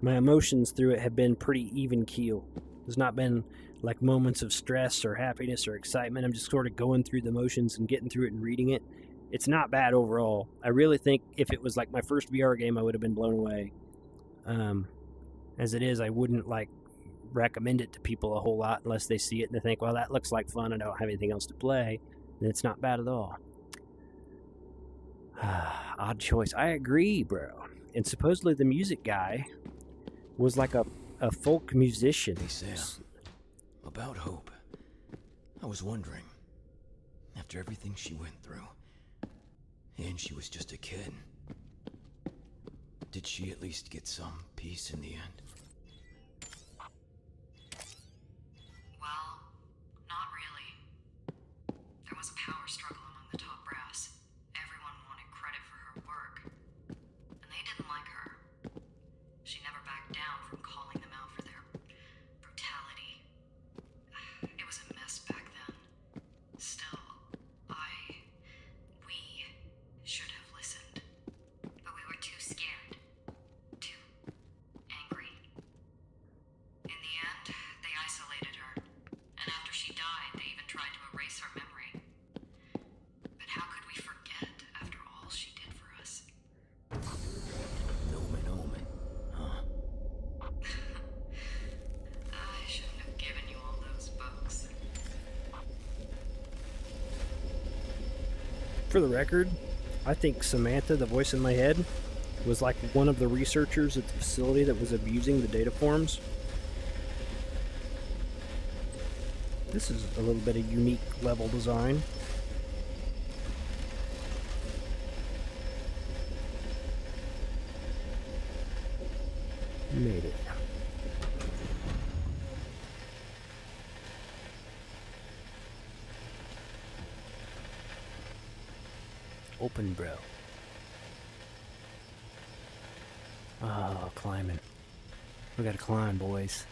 my emotions through it have been pretty even keel. There's not been like moments of stress or happiness or excitement. I'm just sort of going through the motions and getting through it and reading it. It's not bad overall. I really think if it was like my first VR game, I would have been blown away. As it is, I wouldn't like recommend it to people a whole lot unless they see it and they think, well, that looks like fun. I don't have anything else to play. And it's not bad at all. Odd choice. I agree, bro. And supposedly the music guy was like a folk musician. Hey, Sam. About Hope. I was wondering, after everything she went through, and she was just a kid, did she at least get some peace in the end? Well, not really. There was a power struggle among the top brass. Everyone wanted credit for her work, and they didn't like her. She never backed down from calling them out for their brutality. It was a mess back then. Still, we should have listened. But we were too scared. Too angry. In the end, they isolated her. And after she died, they even tried to erase her memory. But how could we forget after all she did for us? Omen, huh? I shouldn't have given you all those books. For the record, I think Samantha, the voice in my head, was like one of the researchers at the facility that was abusing the data forms. This is a little bit of unique level design. Made it. Open, bro. Oh, climbing. We gotta climb, boys.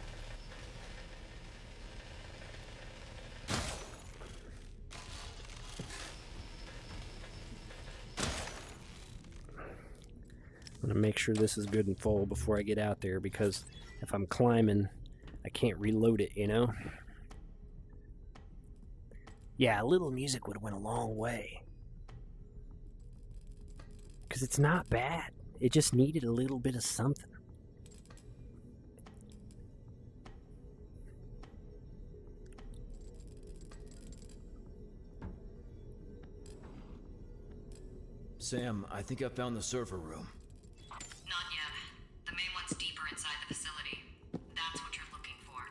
I'm gonna make sure this is good and full before I get out there, because if I'm climbing, I can't reload it, you know? Yeah, a little music would have went a long way. Because it's not bad. It just needed a little bit of something. Sam, I think I found the server room. Not yet. The main one's deeper inside the facility. That's what you're looking for.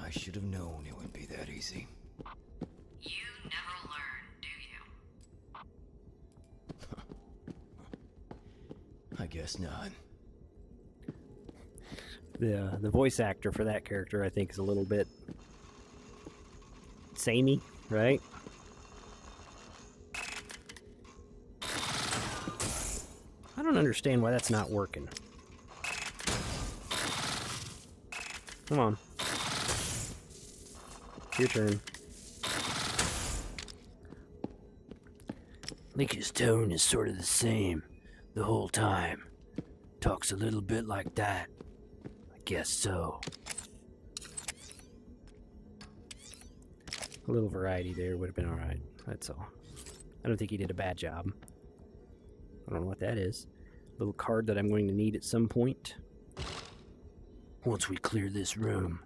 I should have known it wouldn't be that easy. You never learn, do you? I guess not. The voice actor for that character, I think, is a little bit samey, right? I don't understand why that's not working. Come on. Your turn. I think his tone is sort of the same the whole time. Talks a little bit like that. I guess so. A little variety there would have been alright. That's all. I don't think he did a bad job. I don't know what that is. Little card that I'm going to need at some point. Once we clear this room.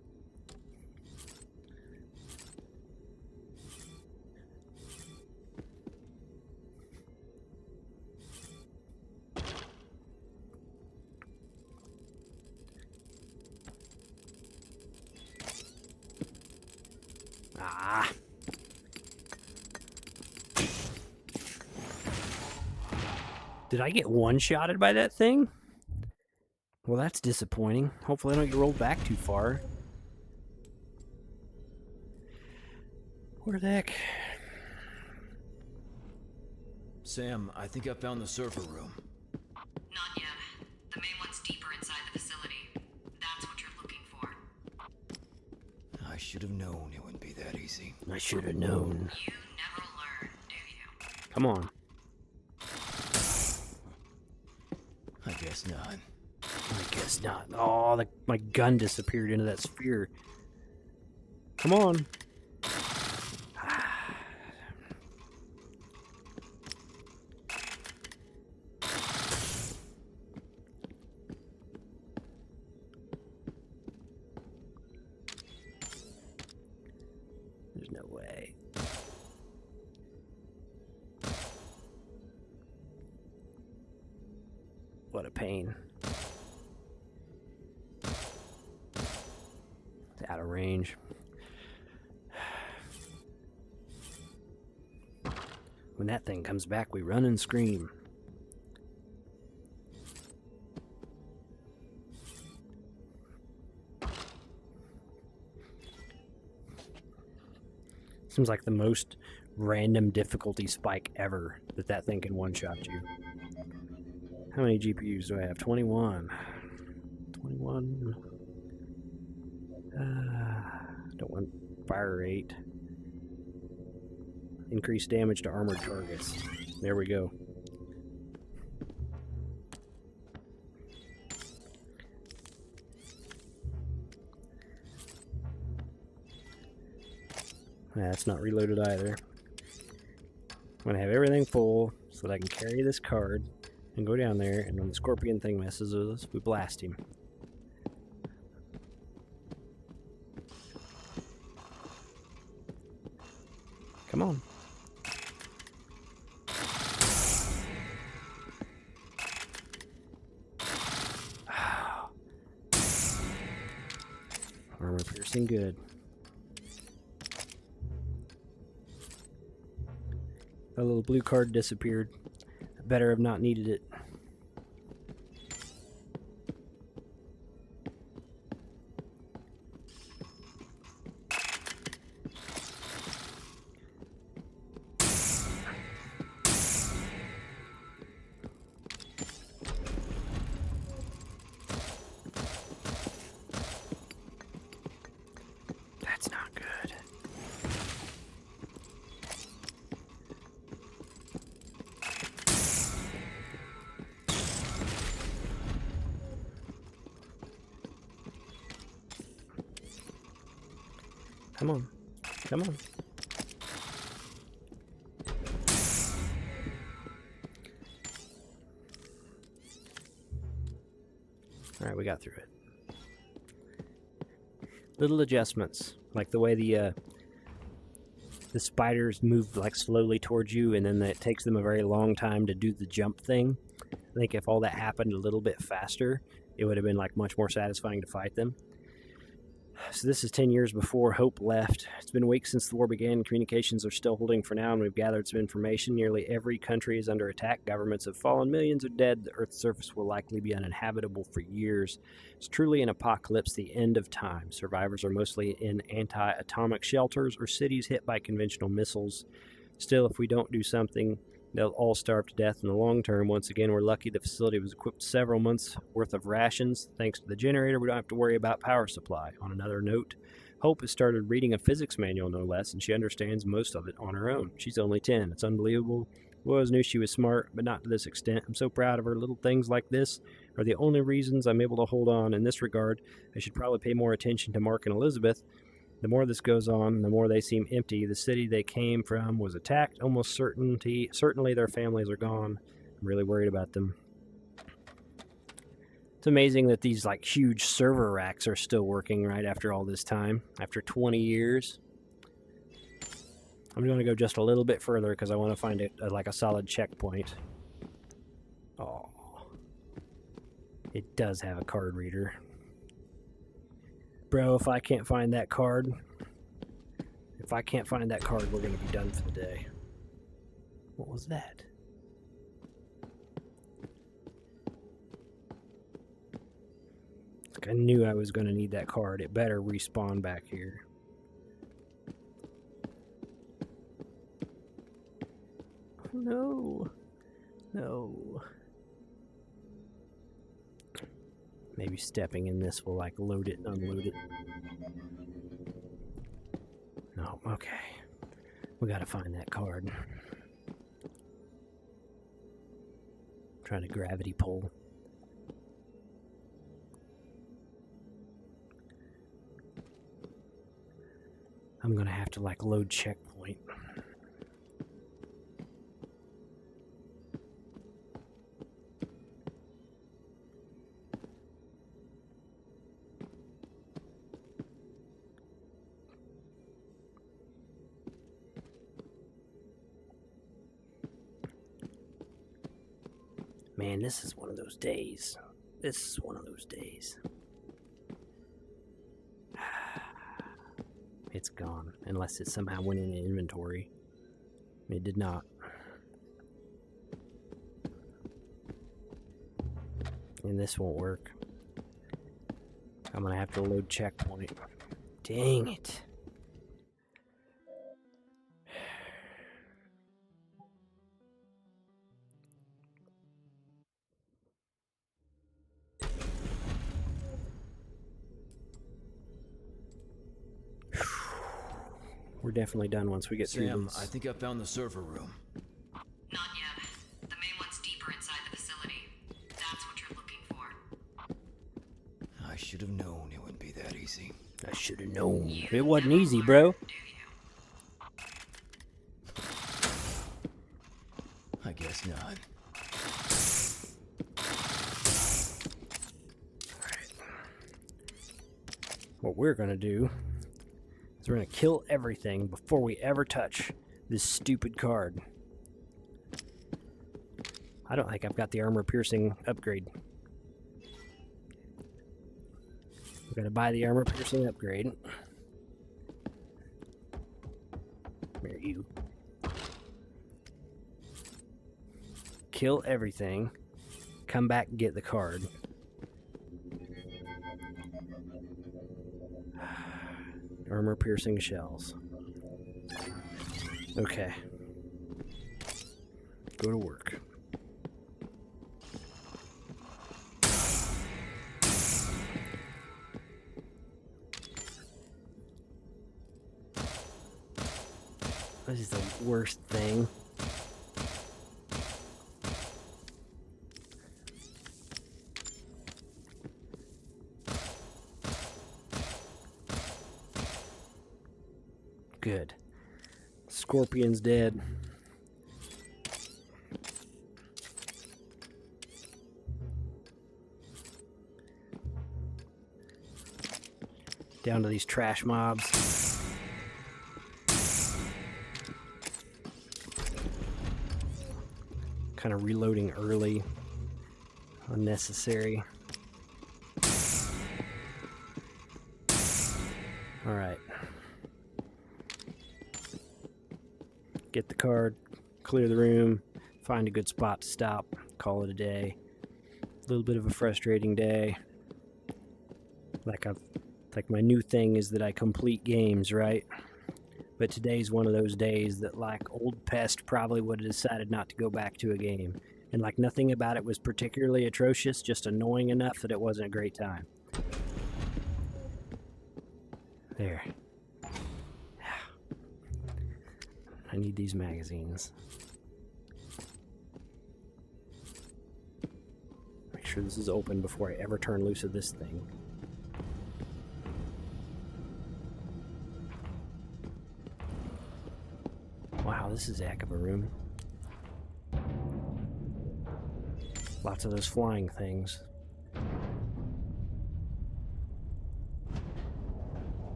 Ah. Did I get one-shotted by that thing? Well, that's disappointing. Hopefully I don't get rolled back too far. Where the heck? Sam, I think I found the server room. Not yet. The main one's deeper inside the facility. That's what you're looking for. I should have known it wouldn't be that easy. I should have known. You never learn, do you? Come on. I guess not. I guess not. Oh, my gun disappeared into that sphere. Come on. There's no way. What a pain. It's out of range. When that thing comes back, we run and scream. Seems like the most random difficulty spike ever that thing can one-shot you. How many GPUs do I have? 21. 21. Don't want fire rate. Increase damage to armored targets. There we go. That's not reloaded either. I'm going to have everything full so that I can carry this card and go down there, and when the scorpion thing messes with us, we blast him. Come on. Armor piercing good. A little blue card disappeared. I better have not needed it. That's not good. Come on. Come on. Alright, we got through it. Little adjustments, like the way the spiders move like slowly towards you, and then it takes them a very long time to do the jump thing. I think if all that happened a little bit faster, it would have been like much more satisfying to fight them. So this is 10 years before Hope left. It's been weeks since the war began. Communications are still holding for now, and we've gathered some information. Nearly every country is under attack. Governments have fallen. Millions are dead. The Earth's surface will likely be uninhabitable for years. It's truly an apocalypse, the end of time. Survivors are mostly in anti-atomic shelters or cities hit by conventional missiles. Still, if we don't do something, they'll all starve to death in the long term. Once again, we're lucky the facility was equipped several months' worth of rations. Thanks to the generator, we don't have to worry about power supply. On another note, Hope has started reading a physics manual, no less, and she understands most of it on her own. She's only 10. It's unbelievable. I always knew she was smart, but not to this extent. I'm so proud of her. Little things like this are the only reasons I'm able to hold on. In this regard, I should probably pay more attention to Mark and Elizabeth. The more this goes on, the more they seem empty. The city they came from was attacked. Almost certainly their families are gone. I'm really worried about them. It's amazing that these like huge server racks are still working right after all this time, after 20 years. I'm going to go just a little bit further because I want to find it like a solid checkpoint. Oh, it does have a card reader. Bro, if I can't find that card, we're going to be done for the day. What was that? I knew I was going to need that card. It better respawn back here. No. No. Maybe stepping in this will like load it and unload it. No, okay. We gotta find that card. Trying to gravity pull. I'm gonna have to like load checkpoint. Man, this is one of those days. This is one of those days. It's gone, unless it somehow went in inventory. It did not. And this won't work. I'm gonna have to load checkpoint. Dang it. We're definitely done once we get through Sam, this. I think I found the server room. Not yet. The main one's deeper inside the facility. That's what you're looking for. I should have known it wouldn't be that easy. I should have known. It wasn't easy, bro. Do you? I guess not. What we're gonna do is we're gonna kill everything before we ever touch this stupid card. I don't think I've got the armor piercing upgrade. We're gonna buy the armor piercing upgrade. Where are you? Kill everything. Come back and get the card. Armor piercing shells. Okay. Go to work. This is the worst thing. Good. Scorpion's dead. Down to these trash mobs. Kind of reloading early. Unnecessary. Alright. Get the card, clear the room, find a good spot to stop, call it a day. A little bit of a frustrating day. Like my new thing is that I complete games, right? But today's one of those days that like old Pest probably would have decided not to go back to a game. And like nothing about it was particularly atrocious, just annoying enough that it wasn't a great time. There. I need these magazines. Make sure this is open before I ever turn loose of this thing. Wow, this is a heck of a room. Lots of those flying things.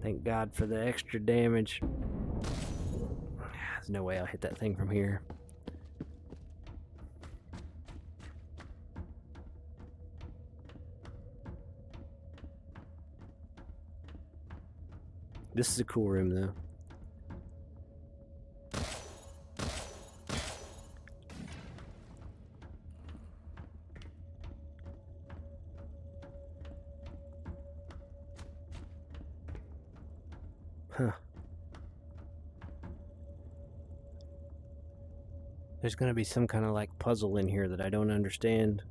Thank God for the extra damage. There's no way I'll hit that thing from here. This is a cool room, though. Huh. There's gonna be some kind of like puzzle in here that I don't understand.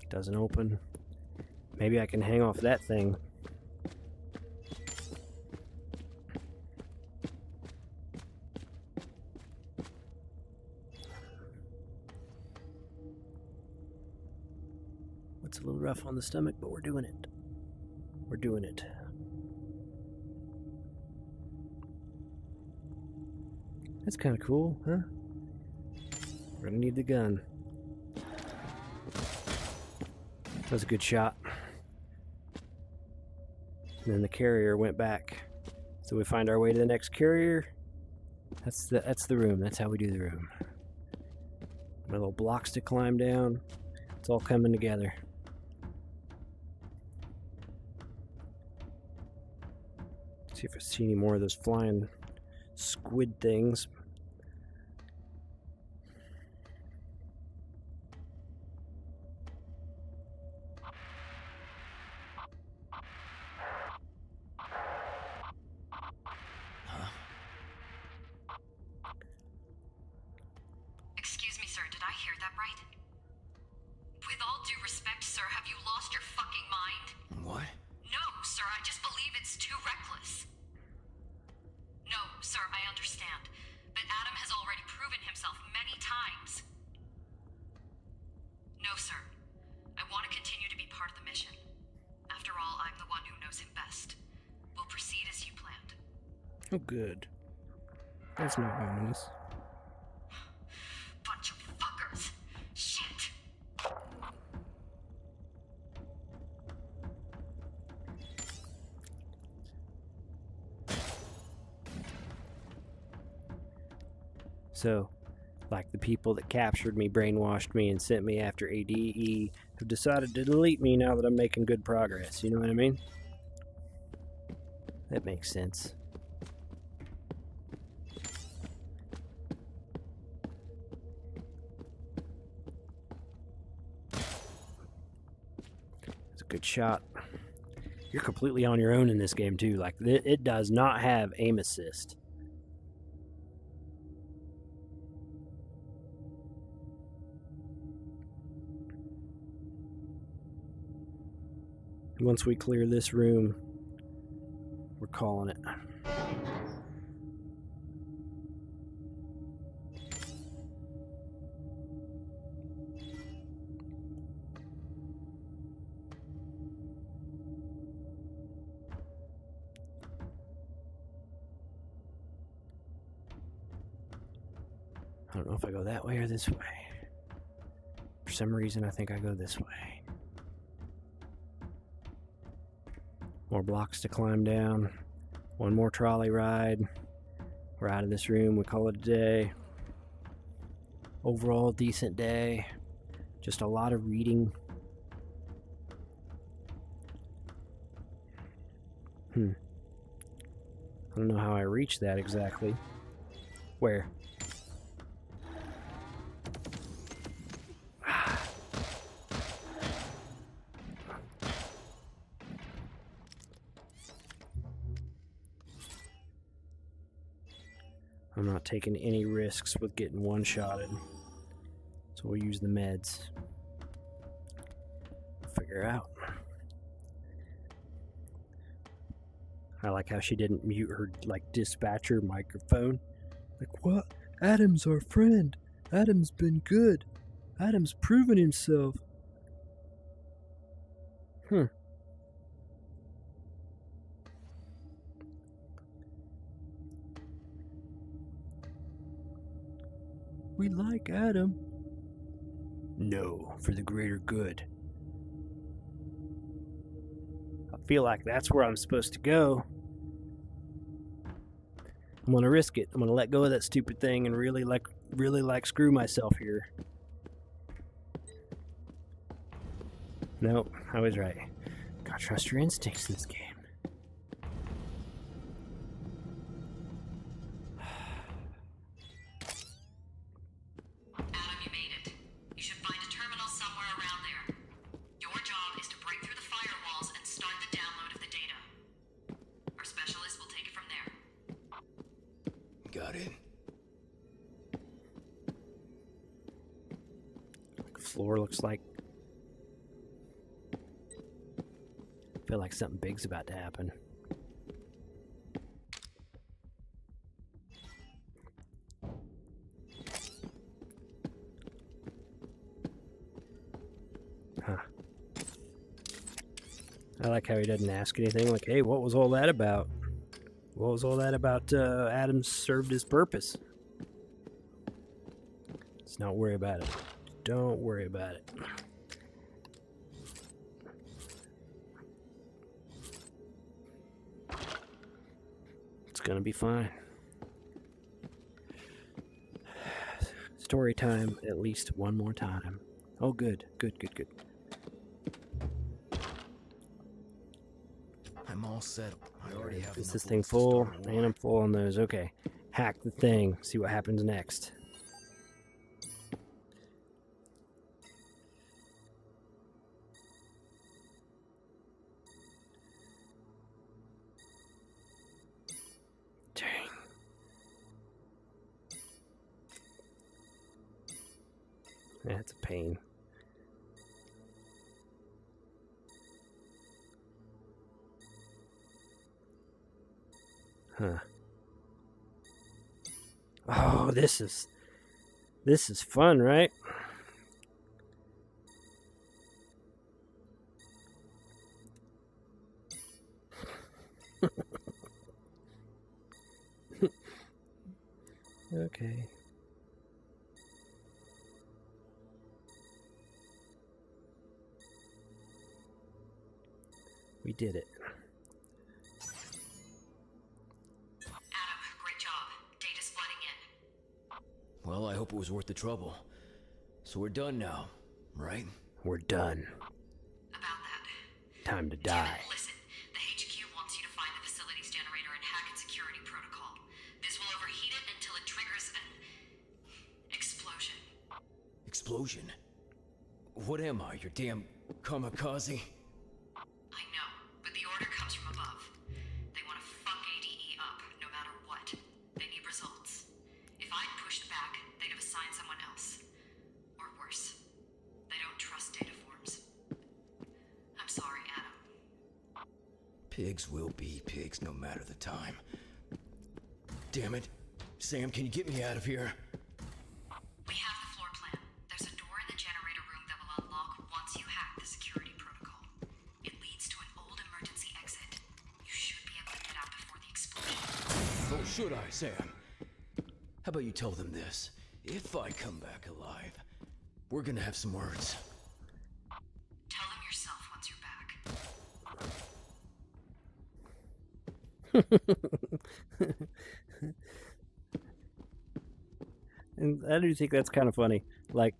Doesn't open. Maybe I can hang off that thing. It's a little rough on the stomach, but we're doing it. We're doing it. That's kind of cool, huh? We're gonna need the gun. That was a good shot. And then the carrier went back. So we find our way to the next carrier. That's the room. That's how we do the room. My little blocks to climb down. It's all coming together. See if I see any more of those flying squid things. Excuse me, sir, did I hear that right? With all due respect, sir, have you lost your fucking mind? What? No, sir, I just believe it's too reckless. No, sir, I understand. But Adam has already proven himself many times. No, sir. I want to continue to be part of the mission. After all, I'm the one who knows him best. We'll proceed as you planned. Oh, good. That's not ominous. Bunch of fuckers. Shit. So, like the people that captured me, brainwashed me, and sent me after ADE have decided to delete me now that I'm making good progress. You know what I mean? That makes sense. It's a good shot. You're completely on your own in this game, too. Like, it does not have aim assist. Once we clear this room, we're calling it. I don't know if I go that way or this way. For some reason, I think I go this way. More blocks to climb down. One more trolley ride. We're out of this room. We call it a day. Overall, decent day. Just a lot of reading. I don't know how I reached that exactly. Where? I'm not taking any risks with getting one-shotted. So we'll use the meds. Figure out. I like how she didn't mute her, like, dispatcher microphone. Like, what? Adam's our friend. Adam's been good. Adam's proven himself. We like Adam. No, for the greater good. I feel like that's where I'm supposed to go. I'm gonna risk it. I'm gonna let go of that stupid thing and really screw myself here. Nope, I was right. Gotta trust your instincts in this game. door looks like. I feel like something big's about to happen. Huh. I like how he doesn't ask anything like, hey, what was all that about? What was all that about Adams served his purpose? Let's not worry about it. Don't worry about it. It's gonna be fine. Story time at least one more time. Oh, good. Good. I'm all set. I already have Is enough this thing bullets to full? start a war. And I'm full on those. Okay. Hack the thing. See what happens next. Dang. That's a pain. Huh. Oh, this is fun, right? Okay. We did it. Adam, great job. Data's flooding in. Well, I hope it was worth the trouble. So we're done now, right? We're done. About that. Time to Damn die. it, listen. The HQ wants you to find the facility's generator and hack its security protocol. This will overheat it until it triggers an explosion. Explosion? What am I, your damn kamikaze? I know, but the order comes from above. They want to fuck ADE up, no matter what. They need results. If I'd pushed back, they'd have assigned someone else. Or worse, they don't trust data forms. I'm sorry, Adam. Pigs will be pigs no matter the time. Damn it. Sam, can you get me out of here? We have the floor plan. There's a door in the generator room that will unlock once you hack the security protocol. It leads to an old emergency exit. You should be able to get out before the explosion. Oh, should I, Sam? How about you tell them this? If I come back alive, we're gonna have some words. Tell them yourself once you're back. And I do think that's kind of funny. Like,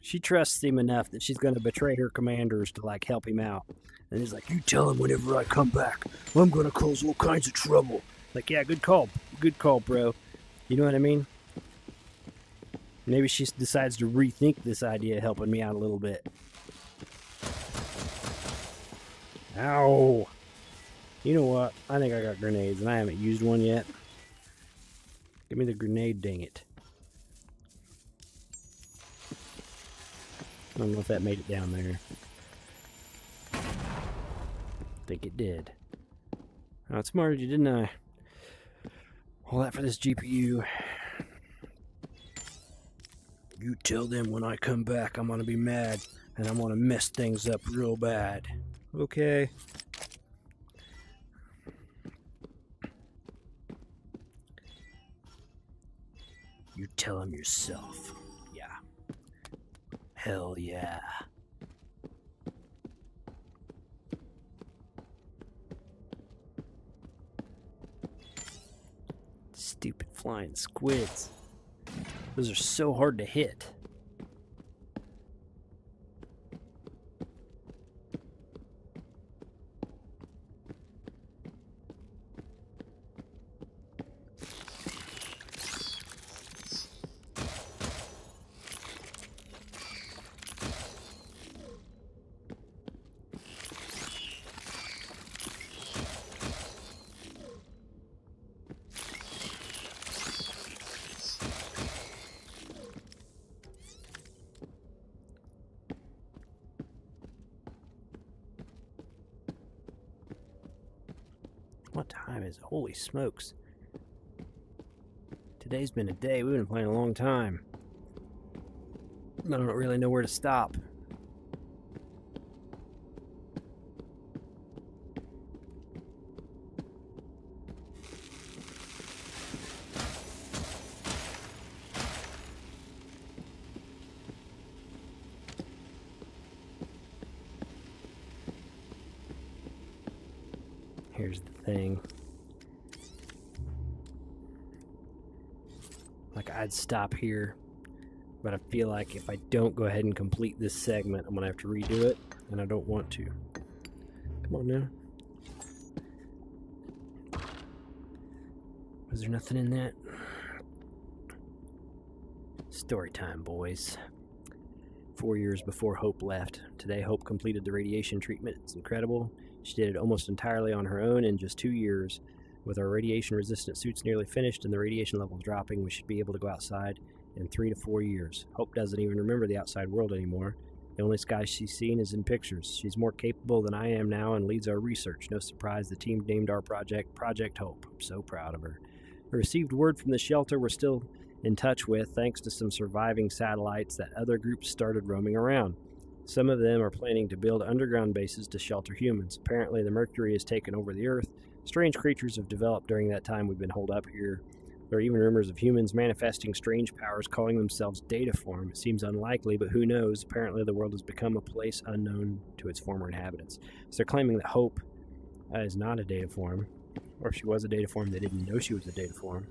she trusts him enough that she's going to betray her commanders to, like, help him out. And he's like, you tell him whenever I come back, I'm going to cause all kinds of trouble. Like, yeah, good call. Good call, bro. You know what I mean? Maybe she decides to rethink this idea of helping me out a little bit. Ow. You know what? I think I got grenades, and I haven't used one yet. Give me the grenade, dang it. I don't know if that made it down there. I think it did. I outsmarted you, didn't I? All that for this GPU. You tell them when I come back I'm gonna be mad and I'm gonna mess things up real bad. Okay. You tell him yourself. Yeah. Hell yeah. Stupid flying squids. Those are so hard to hit. What time is it? Holy smokes. Today's been a day. We've been playing a long time. I don't really know where to stop. Here's the thing. Like, I'd stop here, but I feel like if I don't go ahead and complete this segment, I'm gonna have to redo it, and I don't want to. Come on now. Was there nothing in that? Story time, boys. 4 years before Hope left. Today, Hope completed the radiation treatment. It's incredible. She did it almost entirely on her own in just 2 years. With our radiation-resistant suits nearly finished and the radiation levels dropping, we should be able to go outside in 3 to 4 years. Hope doesn't even remember the outside world anymore. The only sky she's seen is in pictures. She's more capable than I am now and leads our research. No surprise the team named our project Project Hope. I'm so proud of her. We received word from the shelter we're still in touch with, thanks to some surviving satellites, that other groups started roaming around. Some of them are planning to build underground bases to shelter humans. Apparently, the Mercury has taken over the Earth. Strange creatures have developed during that time we've been holed up here. There are even rumors of humans manifesting strange powers, calling themselves data form. It seems unlikely, but who knows? Apparently, the world has become a place unknown to its former inhabitants. So they're claiming that Hope is not a data form, or if she was a data form, they didn't know she was a data form.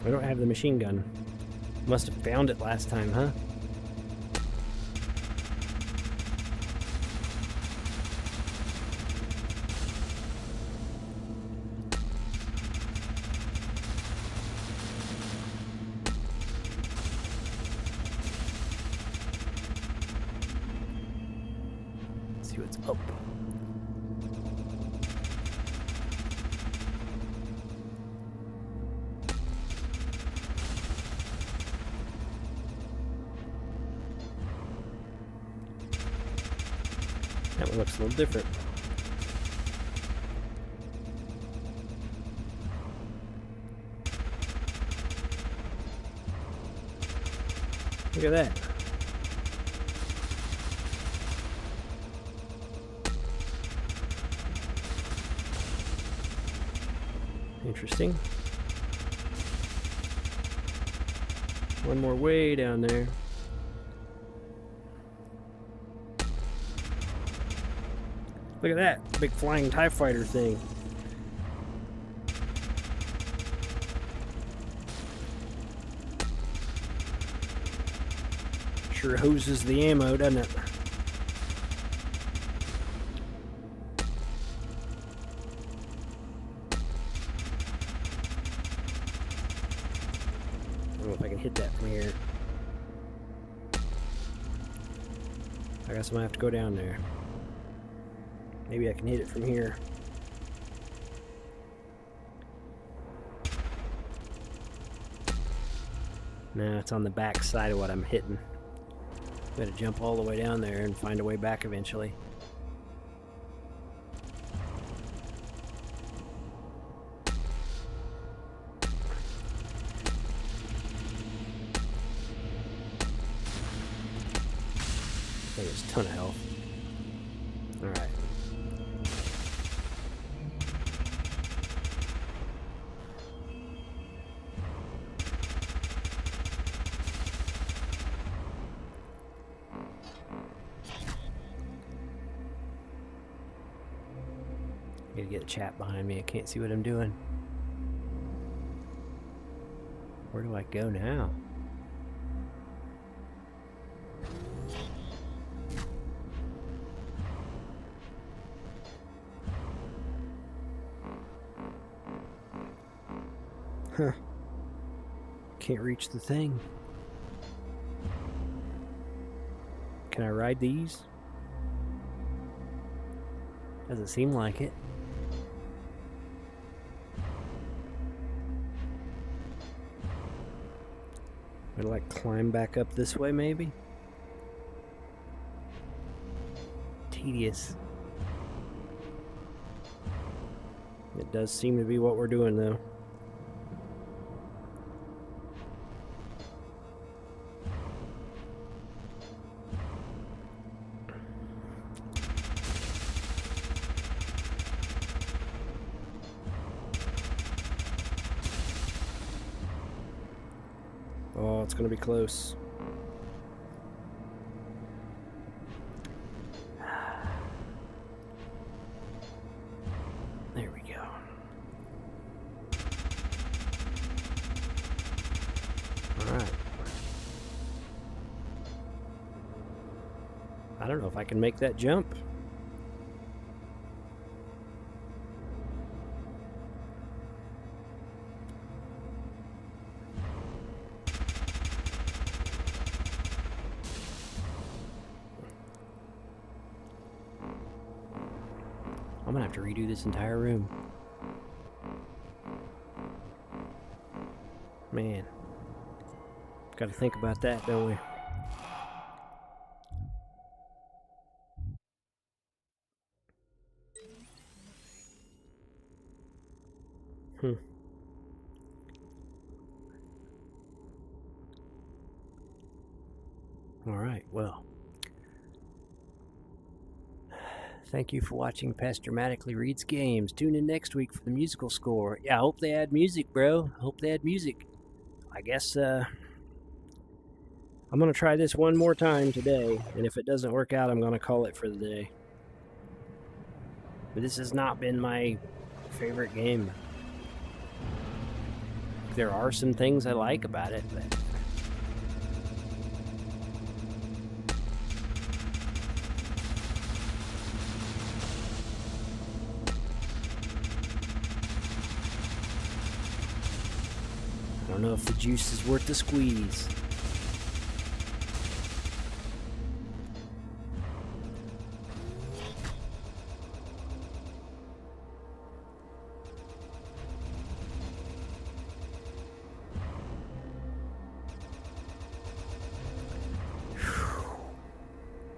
I don't have the machine gun. Must have found it last time, huh? Let's see what's up. That one looks a little different. Look at that. Interesting. One more way down there. Look at that big flying TIE fighter thing. Sure hoses the ammo, doesn't it? I don't know if I can hit that from here. I guess I'm gonna have to go down there. Maybe I can hit it from here. Nah, it's on the back side of what I'm hitting. Gotta jump all the way down there and find a way back eventually. I think there's a ton of health. Alright. Gotta get a chat behind me. I can't see what I'm doing. Where do I go now? Huh. Can't reach the thing. Can I ride these? Doesn't seem like it. I'd like climb back up this way, maybe? Tedious. It does seem to be what we're doing, though. Oh, it's going to be close. There we go. All right. I don't know if I can make that jump. I'm gonna have to redo this entire room. Man. Gotta think about that, don't we? Alright, well. Thank you for watching Pest Dramatically Reads Games. Tune in next week for the musical score. Yeah, I hope they add music, bro. I hope they add music. I guess, I'm gonna try this one more time today, and if it doesn't work out, I'm gonna call it for the day. But this has not been my favorite game. There are some things I like about it, but... I don't know if the juice is worth the squeeze.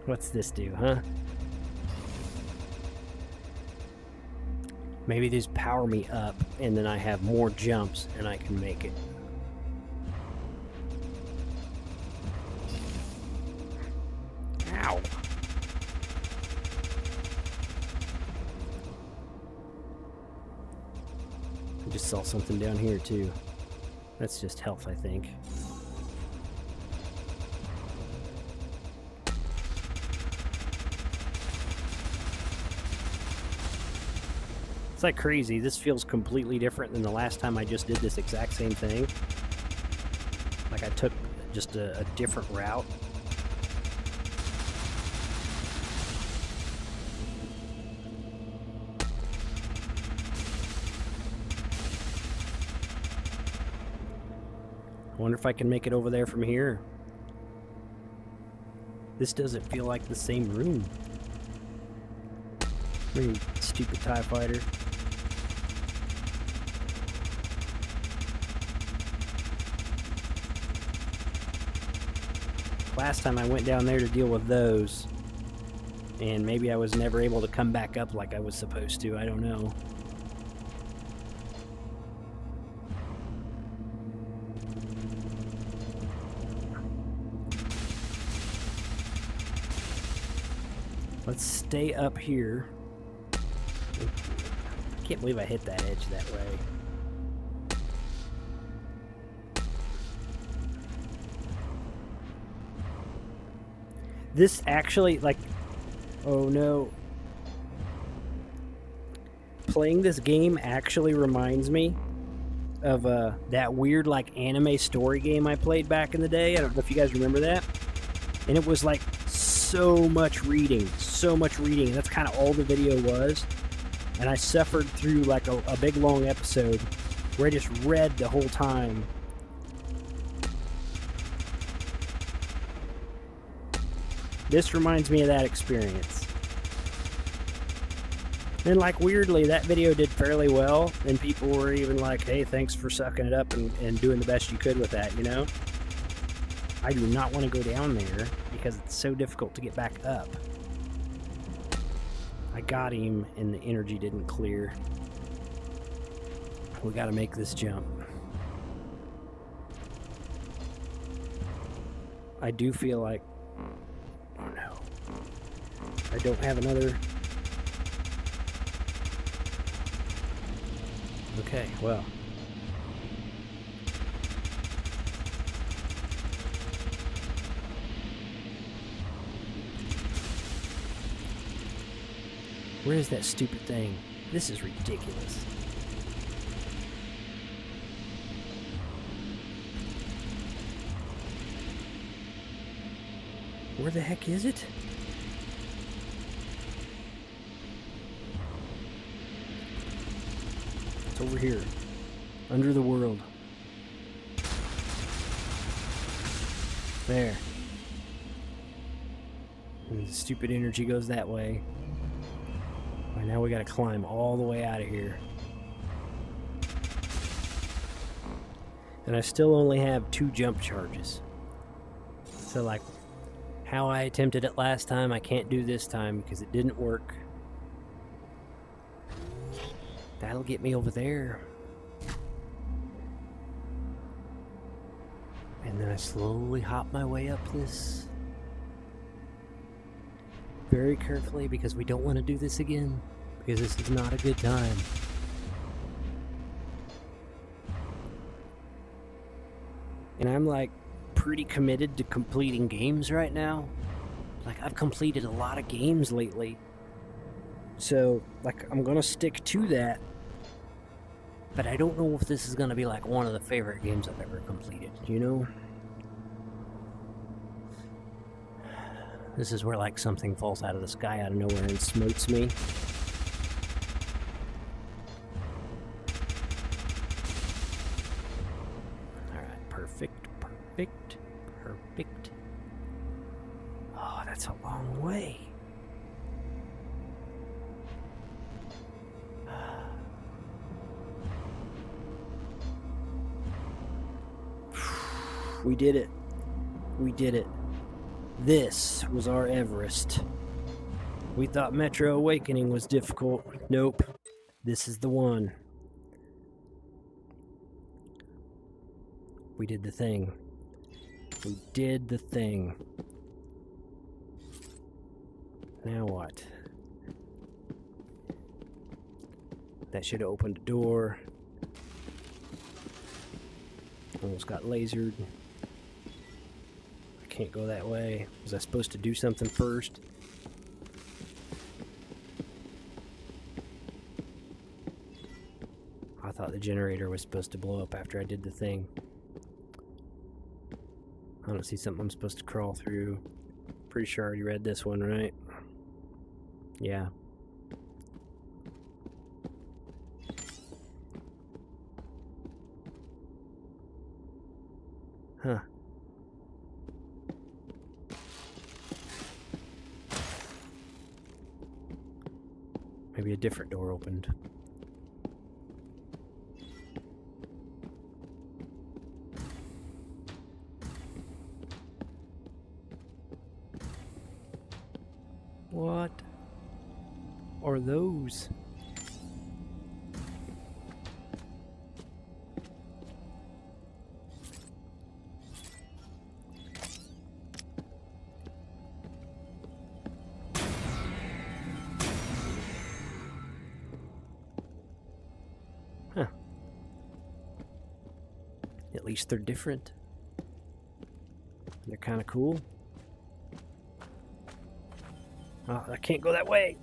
What's this do, huh? Maybe these power me up, and then I have more jumps, and I can make it. Ow. I just saw something down here, too. That's just health, I think. It's like crazy. This feels completely different than the last time I just did this exact same thing. Like I took just a different route. I wonder if I can make it over there from here. This doesn't feel like the same room. Really stupid TIE fighter. Last time I went down there to deal with those, and maybe I was never able to come back up like I was supposed to. I don't know. Let's stay up here. I can't believe I hit that edge that way. This actually, like, oh no. Playing this game actually reminds me of that weird, like, anime story game I played back in the day. I don't know if you guys remember that. And it was, like, so much reading. And that's kind of all the video was. And I suffered through, like, a big, long episode where I just read the whole time. This reminds me of that experience. And like weirdly, that video did fairly well, and people were even like, hey, thanks for sucking it up and doing the best you could with that, you know? I do not want to go down there because it's so difficult to get back up. I got him and the energy didn't clear. We gotta make this jump. I do feel like... Oh no. I don't have another... Okay, well... Where is that stupid thing? This is ridiculous. Where the heck is it? It's over here. Under the world. There. And the stupid energy goes that way. Right, now we gotta climb all the way out of here. And I still only have 2 jump charges. So like, how I attempted it last time, I can't do this time because it didn't work. That'll get me over there. And then I slowly hop my way up this. Very carefully, because we don't want to do this again, because this is not a good time. And I'm like pretty committed to completing games right now. Like, I've completed a lot of games lately, so like I'm gonna stick to that. But I don't know if this is gonna be like one of the favorite games I've ever completed, you know? This is where like something falls out of the sky out of nowhere and smotes me. Alright, perfect, perfect, perfect. Oh, that's a long way. We did it. We did it. This was our Everest. We thought Metro Awakening was difficult. Nope. This is the one. We did the thing. We did the thing. Now what? That should have opened a door. Almost got lasered. Can't go that way. Was I supposed to do something first? I thought the generator was supposed to blow up after I did the thing. I don't see something I'm supposed to crawl through. Pretty sure I already read this one, right? Yeah. Huh. Maybe a different door opened. What are those? Huh. At least they're different. They're kind of cool. Oh, I can't go that way.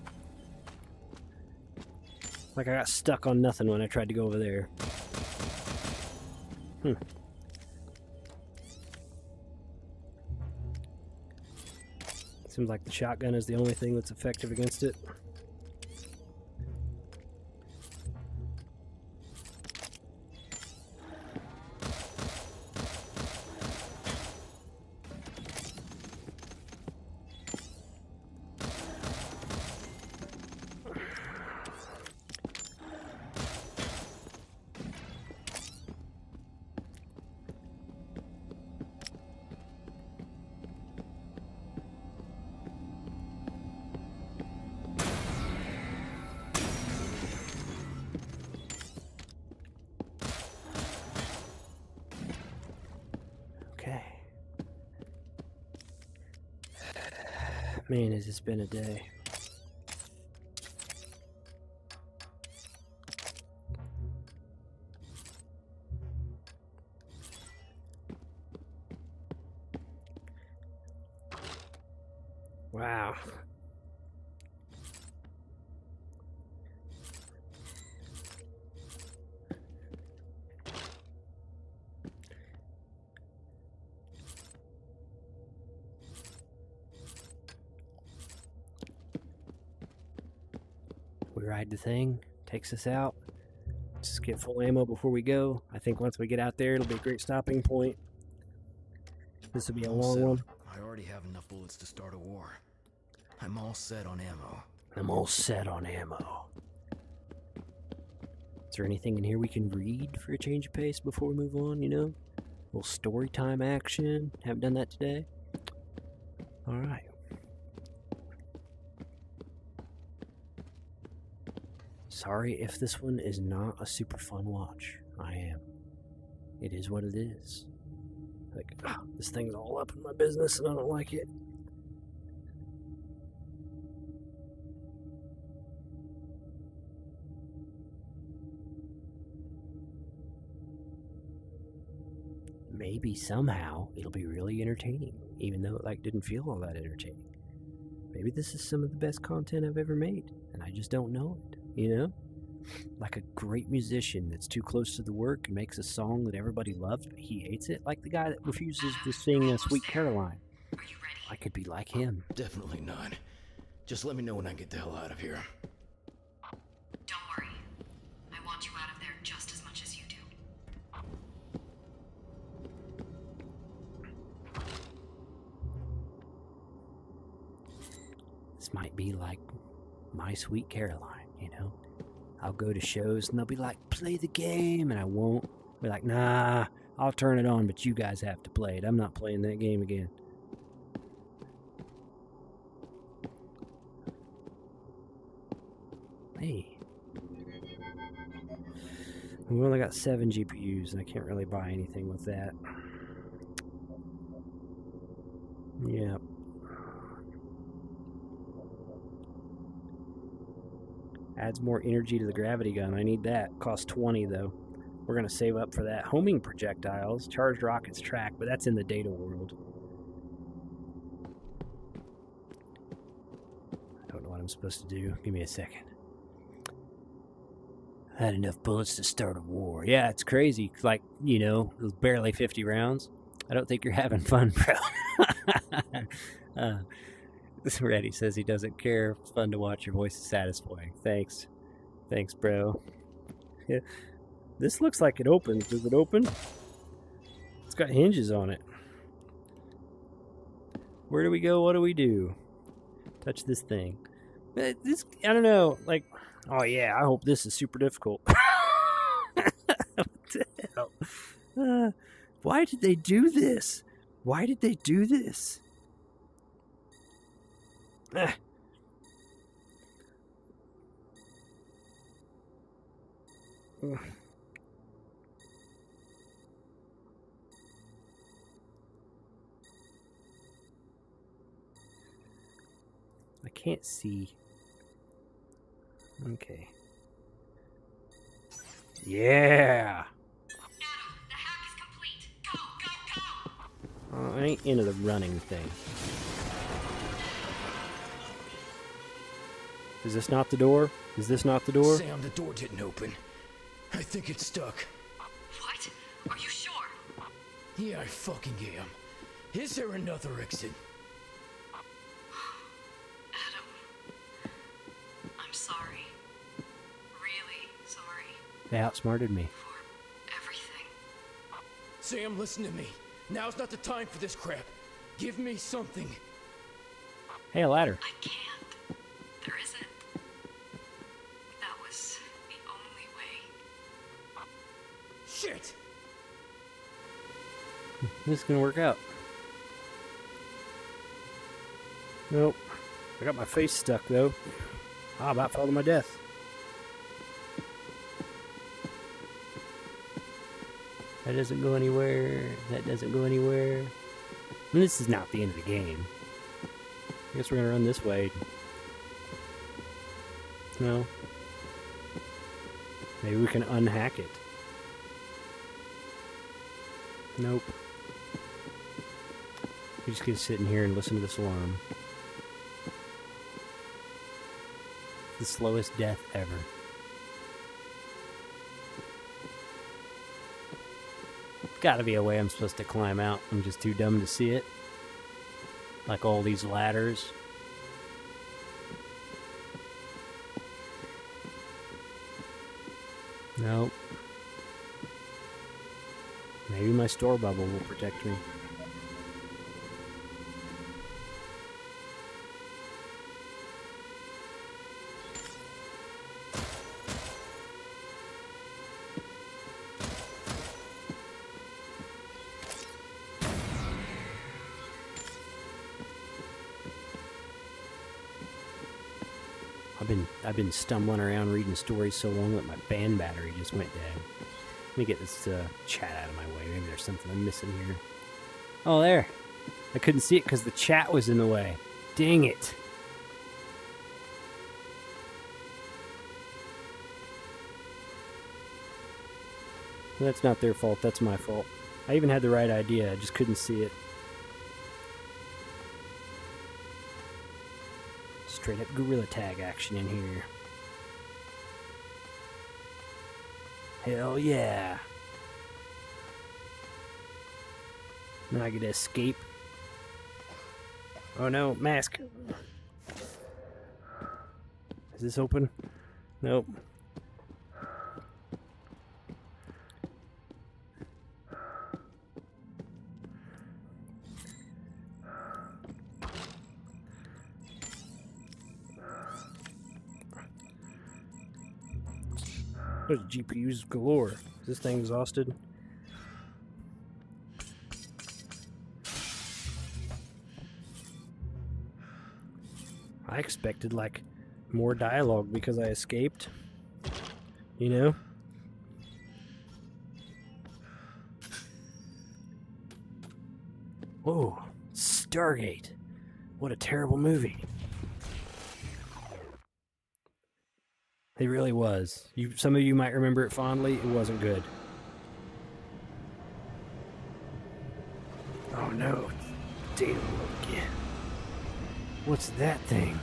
Like I got stuck on nothing when I tried to go over there. Seems like the shotgun is the only thing that's effective against it. Man, has this been a day. Wow. We ride the thing, takes us out. Just get full ammo before we go. I think once we get out there, it'll be a great stopping point. This will be a long one. I already have enough bullets to start a war. I'm all set on ammo. I'm all set on ammo. Is there anything in here we can read for a change of pace before we move on, you know? A little story time action. Haven't done that today. Alright. Sorry if this one is not a super fun watch. I am. It is what it is. Like, this thing's all up in my business and I don't like it. Maybe somehow it'll be really entertaining, even though it didn't feel all that entertaining. Maybe this is some of the best content I've ever made, and I just don't know it, you know? Like a great musician that's too close to the work and makes a song that everybody loves, but he hates it, like the guy that refuses to sing Sweet Caroline. Are you ready? I could be like him. Definitely not. Just let me know when I get the hell out of here. Don't worry. I want you out of there just as much as you do. This might be like my Sweet Caroline, you know? I'll go to shows and they'll be like, play the game, and I won't. I'll be like, nah, I'll turn it on, but you guys have to play it. I'm not playing that game again. Hey. We've only got 7 GPUs, and I can't really buy anything with that. Yep. Adds more energy to the gravity gun. I need that. Costs 20 though. We're going to save up for that. Homing projectiles. Charged rockets track, but that's in the data world. I don't know what I'm supposed to do. Give me a second. I had enough bullets to start a war. Yeah, it's crazy. Like, you know, barely 50 rounds. I don't think you're having fun, bro. Reddy says he doesn't care. It's fun to watch. Your voice is satisfying. Thanks. Thanks, bro. Yeah. This looks like it opens. Does it open? It's got hinges on it. Where do we go? What do we do? Touch this thing. I don't know. Like, oh yeah, I hope this is super difficult. What the hell? Why did they do this? Why did they do this? I can't see. Okay. Yeah. Adam, the hack is complete. Go, go, go! I ain't into the running thing. Is this not the door? Is this not the door? Sam, the door didn't open. I think it's stuck. What? Are you sure? Yeah, I fucking am. Is there another exit? Adam, I'm sorry. Really sorry They outsmarted me. for everything. Sam, listen to me. Now's not the time for this crap. Give me something. Hey, a ladder. I can't. There isn't. That was the only way. Shit! This is gonna work out. Nope. I got my face stuck though. I about fell to my death. That doesn't go anywhere. That doesn't go anywhere. And this is not the end of the game. I guess we're gonna run this way. No. Maybe we can unhack it. Nope. We're just gonna sit in here and listen to this alarm. The slowest death ever. Gotta be a way I'm supposed to climb out. I'm just too dumb to see it. Like all these ladders. Nope. Maybe my store bubble will protect me. I've been stumbling around reading stories so long that my fan battery just went dead. Let me get this chat out of my way. Maybe there's something I'm missing here. Oh, there. I couldn't see it because the chat was in the way. Dang it. That's not their fault. That's my fault. I even had the right idea. I just couldn't see it. Straight up gorilla tag action in here. Hell yeah. Now I get to escape. Oh no, mask. Is this open? Nope. There's GPUs galore. Is this thing exhausted? I expected, like, more dialogue because I escaped. You know? Whoa. Stargate. What a terrible movie. It really was. Some of you might remember it fondly. It wasn't good. Oh no. Data log again. What's that thing?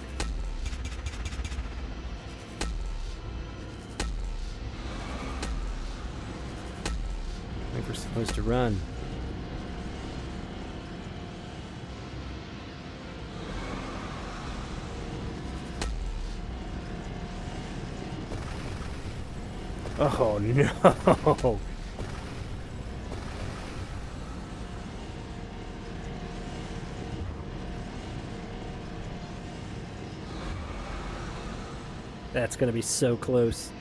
I think we're supposed to run. Oh no! That's gonna be so close.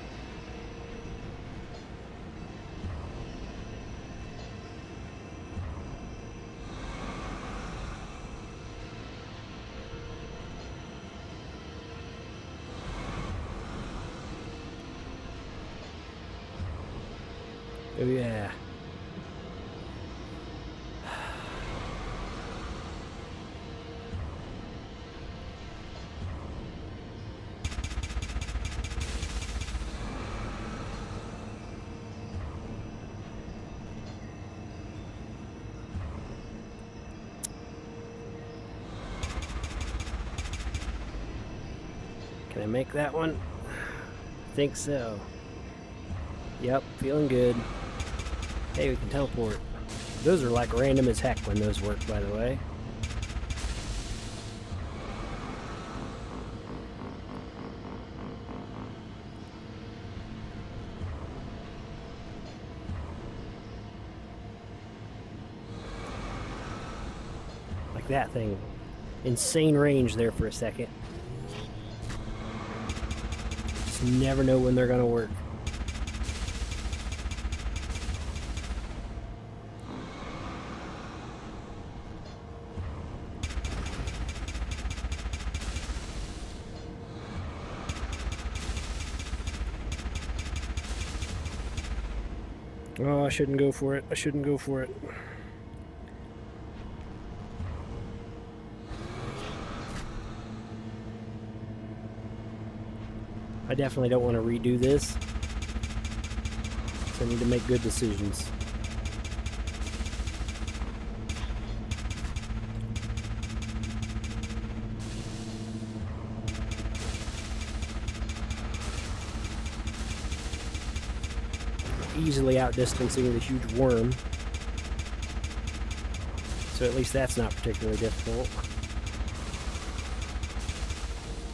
Oh yeah. Can I make that one? I think so. Yep, feeling good. Hey, we can teleport. Those are like random as heck when those work, by the way. Like that thing. Insane range there for a second. Just never know when they're gonna work. Oh, I shouldn't go for it. I shouldn't go for it. I definitely don't want to redo this. So I need to make good decisions. Easily outdistancing the huge worm. So at least that's not particularly difficult.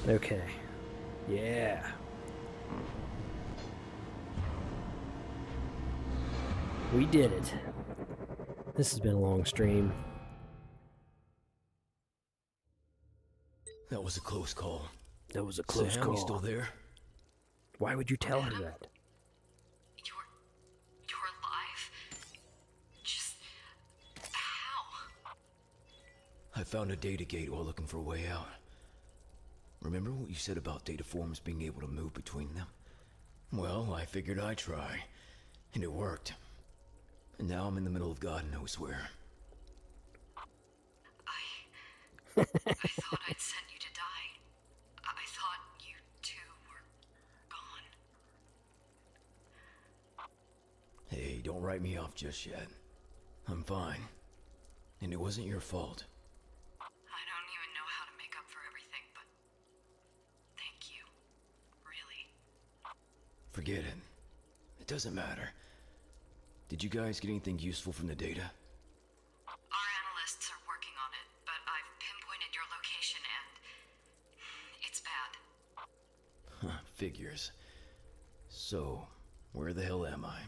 Okay. Yeah. We did it. This has been a long stream. That was a close call. That was a close Sam, call. you still there? Why would you tell her that? You're alive? Just how? I found a data gate while looking for a way out. Remember what you said about data forms being able to move between them? Well, I figured I'd try, and it worked. And now I'm in the middle of God knows where. I thought I'd sent you to die. I thought you two were gone. Hey, don't write me off just yet. I'm fine. And it wasn't your fault. I don't even know how to make up for everything, but thank you. Really. Forget it. It doesn't matter. Did you guys get anything useful from the data? Our analysts are working on it, but I've pinpointed your location and it's bad. Huh, figures. So, where the hell am I?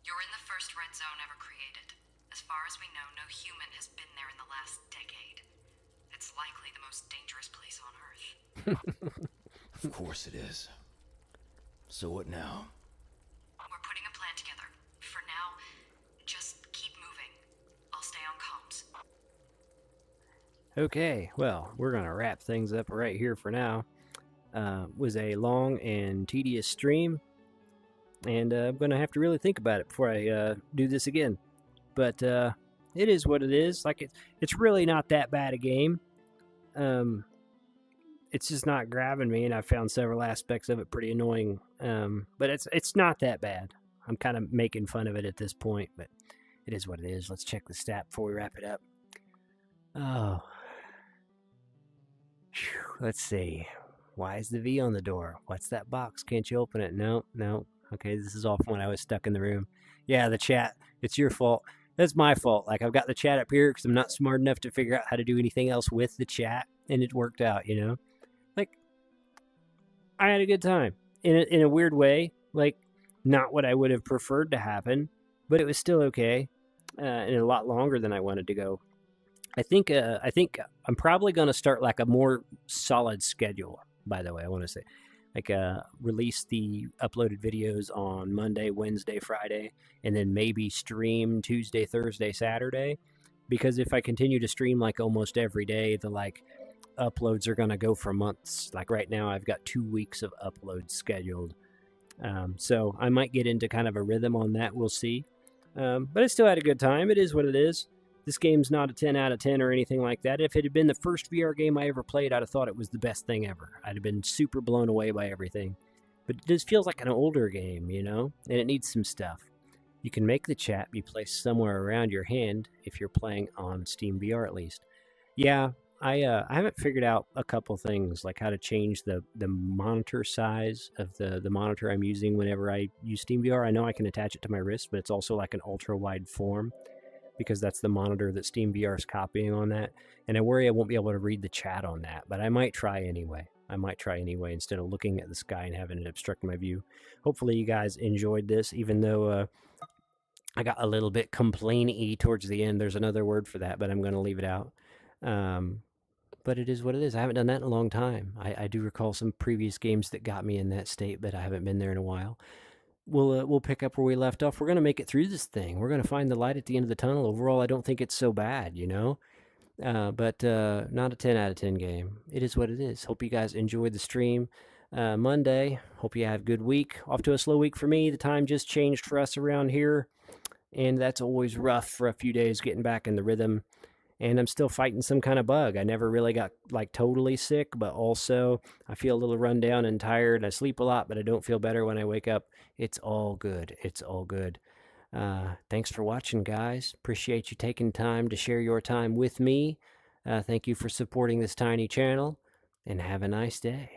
You're in the first red zone ever created. As far as we know, no human has been there in the last decade. It's likely the most dangerous place on Earth. Of course it is. So what now? We're putting a plan together. For now, just keep moving. I'll stay on comms. Okay, well, we're going to wrap things up right here for now. Was a long and tedious stream, and I'm going to have to really think about it before I do this again. But it is what it is. Like it's really not that bad a game. It's just not grabbing me, and I found several aspects of it pretty annoying. But it's not that bad. I'm kind of making fun of it at this point, but it is what it is. Let's check the stat before we wrap it up. Oh. Whew, let's see. Why is the V on the door? What's that box? Can't you open it? No. Okay, this is all from when I was stuck in the room. Yeah, the chat. It's your fault. That's my fault. Like, I've got the chat up here because I'm not smart enough to figure out how to do anything else with the chat, and it worked out, you know? Like, I had a good time. In a weird way. Like, not what I would have preferred to happen, but it was still okay, and a lot longer than I wanted to go. I think I'm probably going to start like a more solid schedule. By the way, I want to say, like, release the uploaded videos on Monday, Wednesday, Friday, and then maybe stream Tuesday, Thursday, Saturday. Because if I continue to stream like almost every day, the like uploads are going to go for months. Like right now, I've got 2 weeks of uploads scheduled. So I might get into kind of a rhythm on that. We'll see. But I still had a good time. It is what it is. This game's not a 10 out of 10 or anything like that. If it had been the first VR game I ever played, I'd have thought it was the best thing ever. I'd have been super blown away by everything. But it just feels like an older game, you know? And it needs some stuff. You can make the chat be placed somewhere around your hand if you're playing on Steam VR at least. Yeah, I haven't figured out a couple things, like how to change the monitor size of the monitor I'm using whenever I use Steam VR. I know I can attach it to my wrist, but it's also like an ultra-wide form, because that's the monitor that Steam VR is copying on that. And I worry I won't be able to read the chat on that, but I might try anyway. Instead of looking at the sky and having it obstruct my view. Hopefully you guys enjoyed this, even though I got a little bit complainy towards the end. There's another word for that, but I'm going to leave it out. But it is what it is. I haven't done that in a long time. I do recall some previous games that got me in that state, but I haven't been there in a while. We'll pick up where we left off. We're going to make it through this thing. We're going to find the light at the end of the tunnel. Overall, I don't think it's so bad, you know? But not a 10 out of 10 game. It is what it is. Hope you guys enjoyed the stream. Monday, hope you have a good week. Off to a slow week for me. The time just changed for us around here, and that's always rough for a few days getting back in the rhythm. and I'm still fighting some kind of bug. I never really got like totally sick, but also I feel a little run down and tired. I sleep a lot, but I don't feel better when I wake up. It's all good. It's all good. Thanks for watching, guys. Appreciate you taking time to share your time with me. Thank you for supporting this tiny channel, and have a nice day.